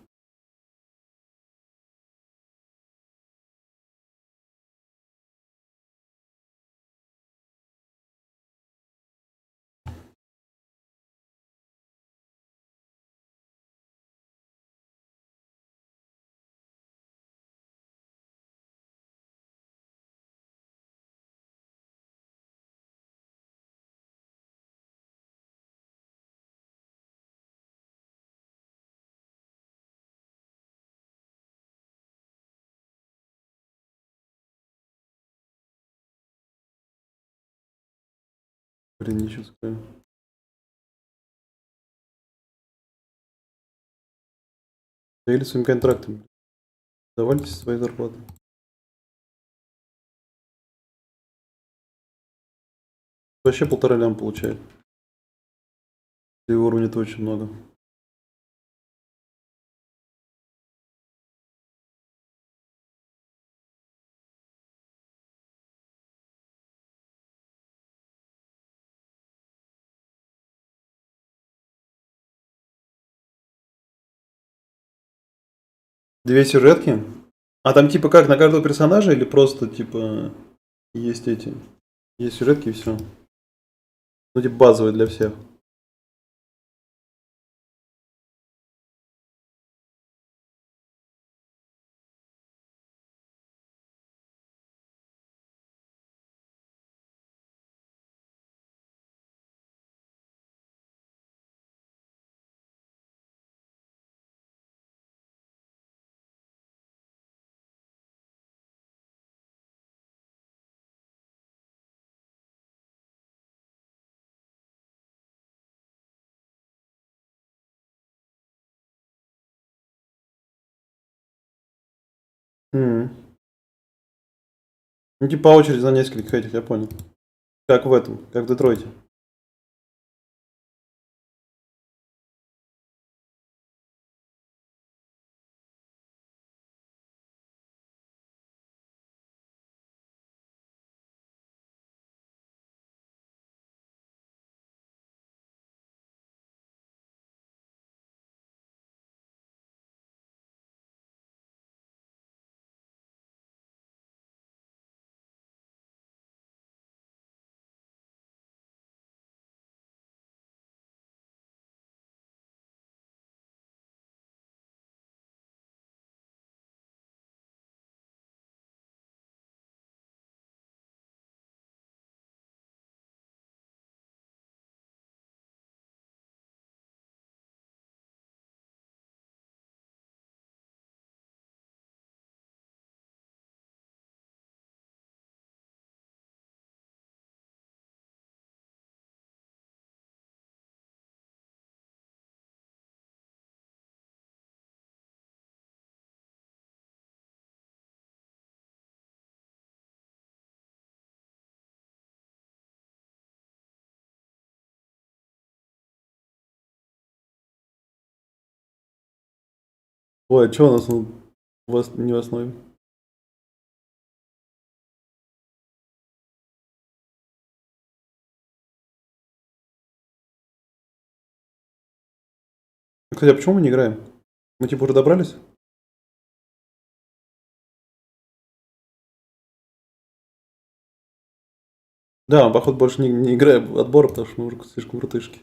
Блин, ничего сказать. Или своим контрактом. Довольтесь своей зарплатой. Вообще 1,5 ляма получает. И уровня-то очень много. Две сюжетки? А там типа как, на каждого персонажа или просто типа есть эти... Есть сюжетки и все? Ну типа базовые для всех. Ну типа по очереди за нескольких этих, я понял. Как в этом, как в Детройте. Ой, а что у нас не в основе? Кстати, а почему мы не играем? Мы типа уже добрались? Да, мы, походу, больше не играем в отбор, потому что мы уже слишком крутышки.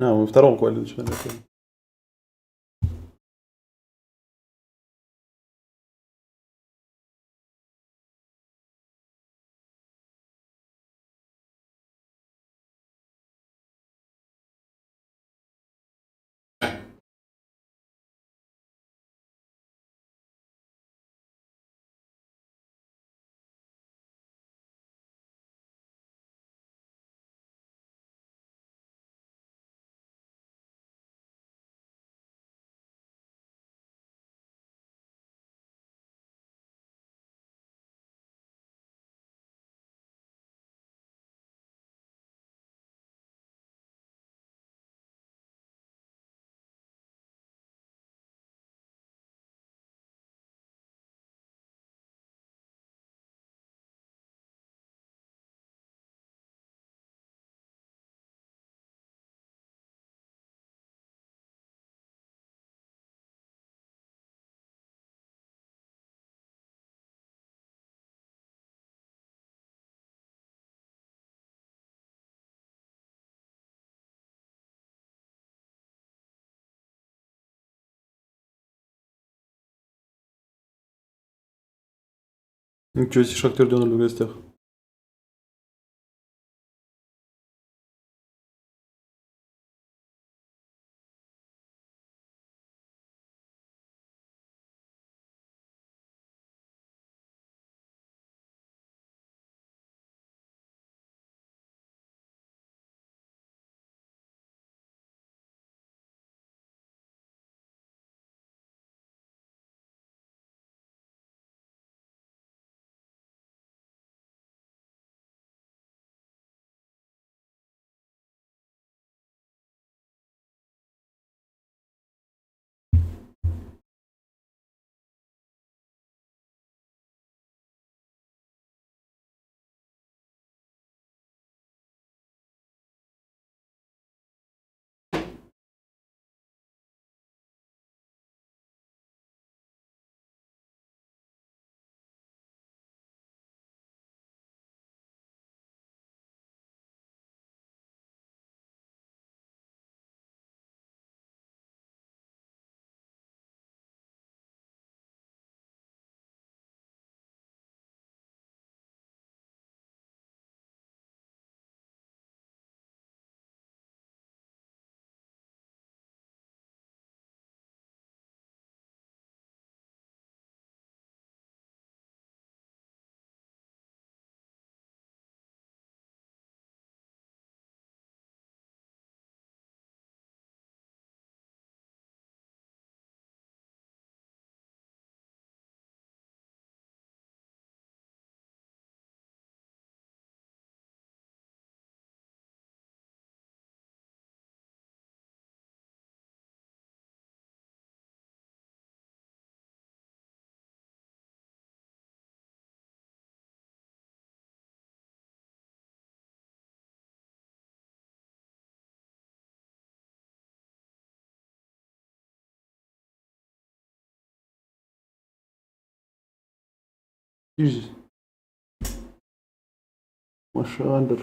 А, мы в втором квале начинали. Ничего себе, Шахтер 2-0 в гостях. Jesus. Машандр.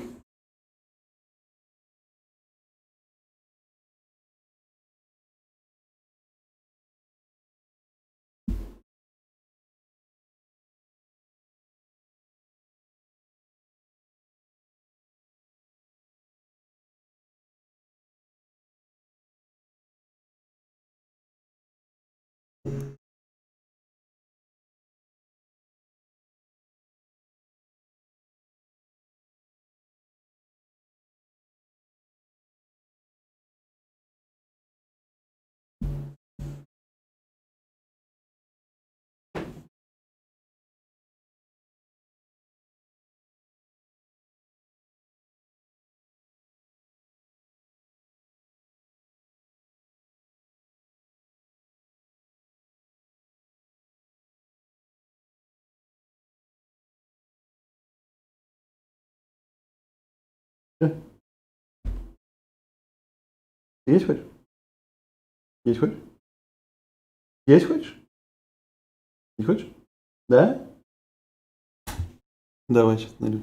Есть хочешь? Есть хочешь? Есть хочешь? Не хочешь? Да? Давай сейчас налью.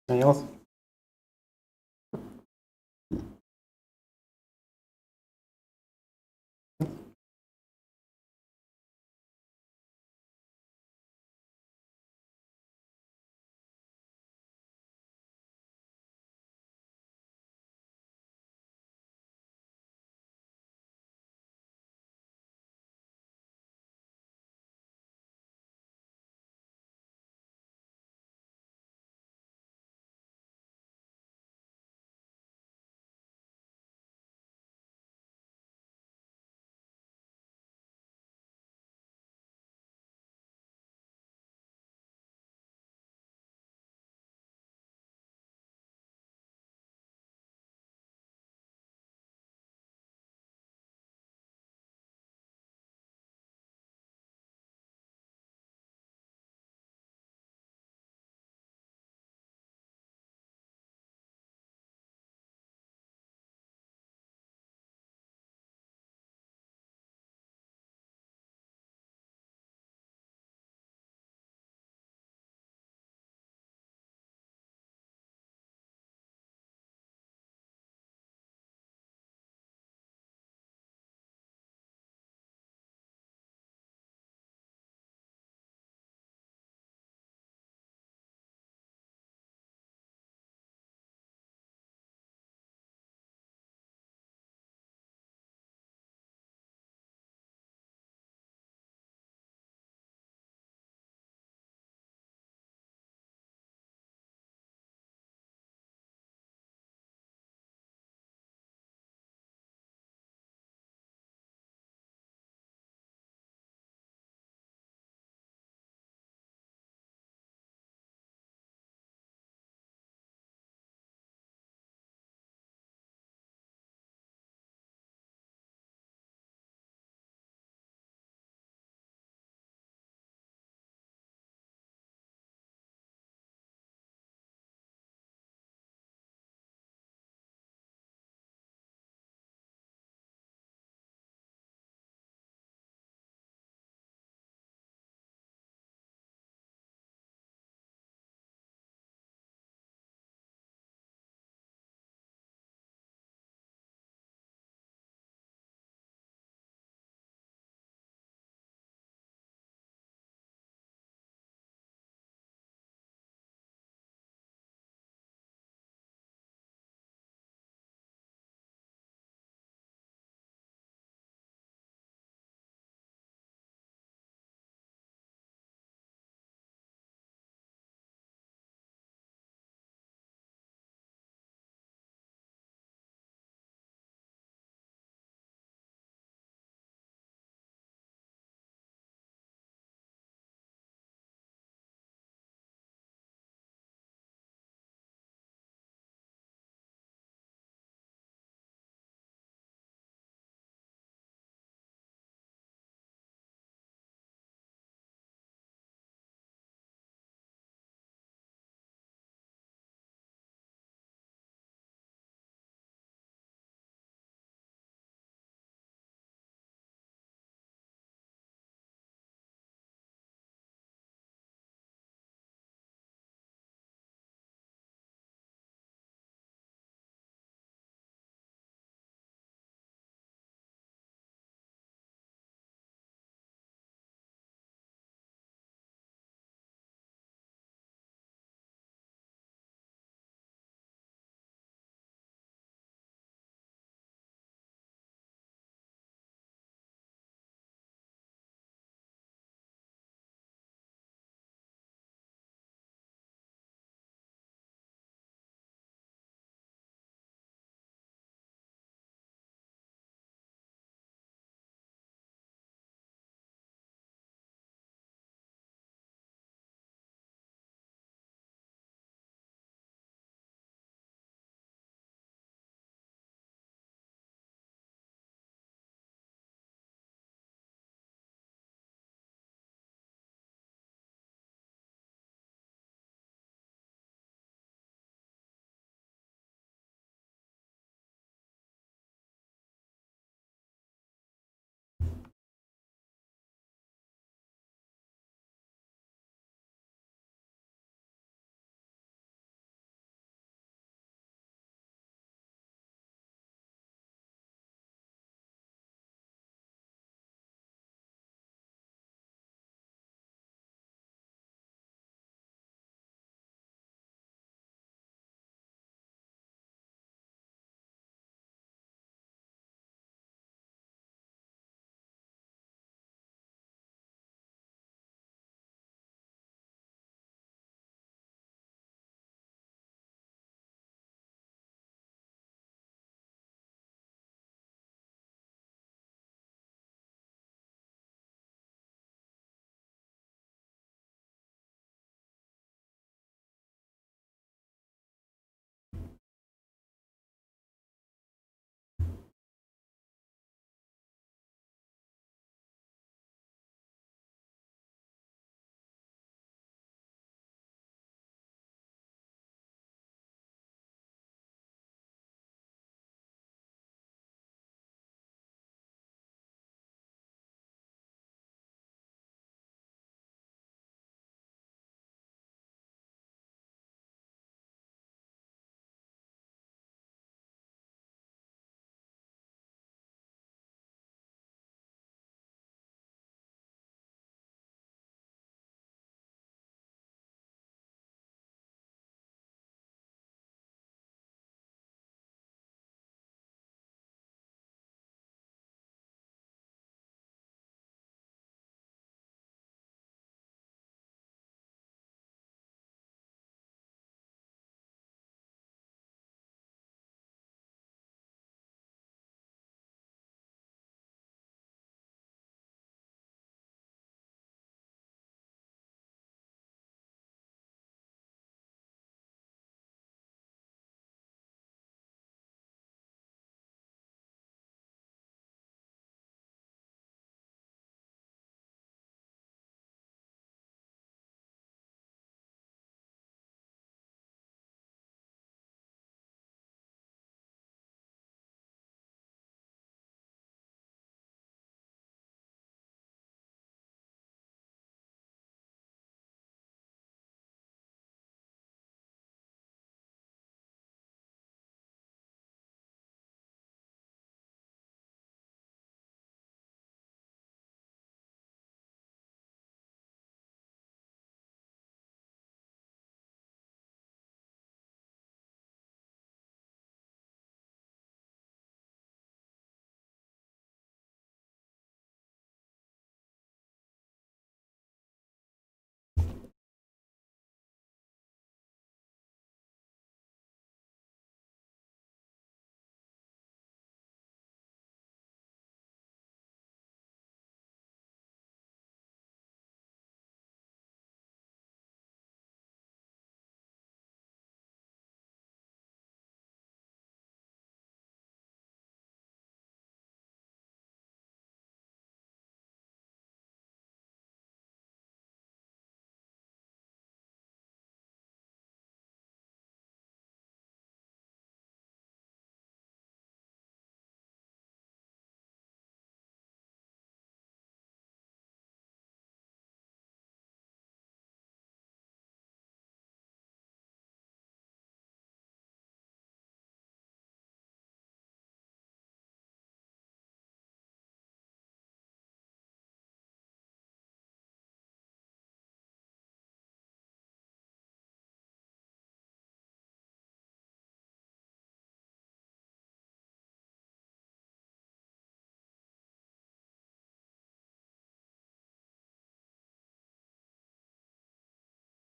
Anything else?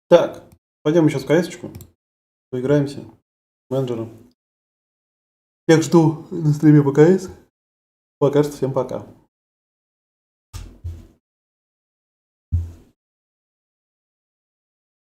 Так, пойдем сейчас в КС-очку. Поиграемся. Менеджером. Всех жду на стриме по КС. Пока что всем пока.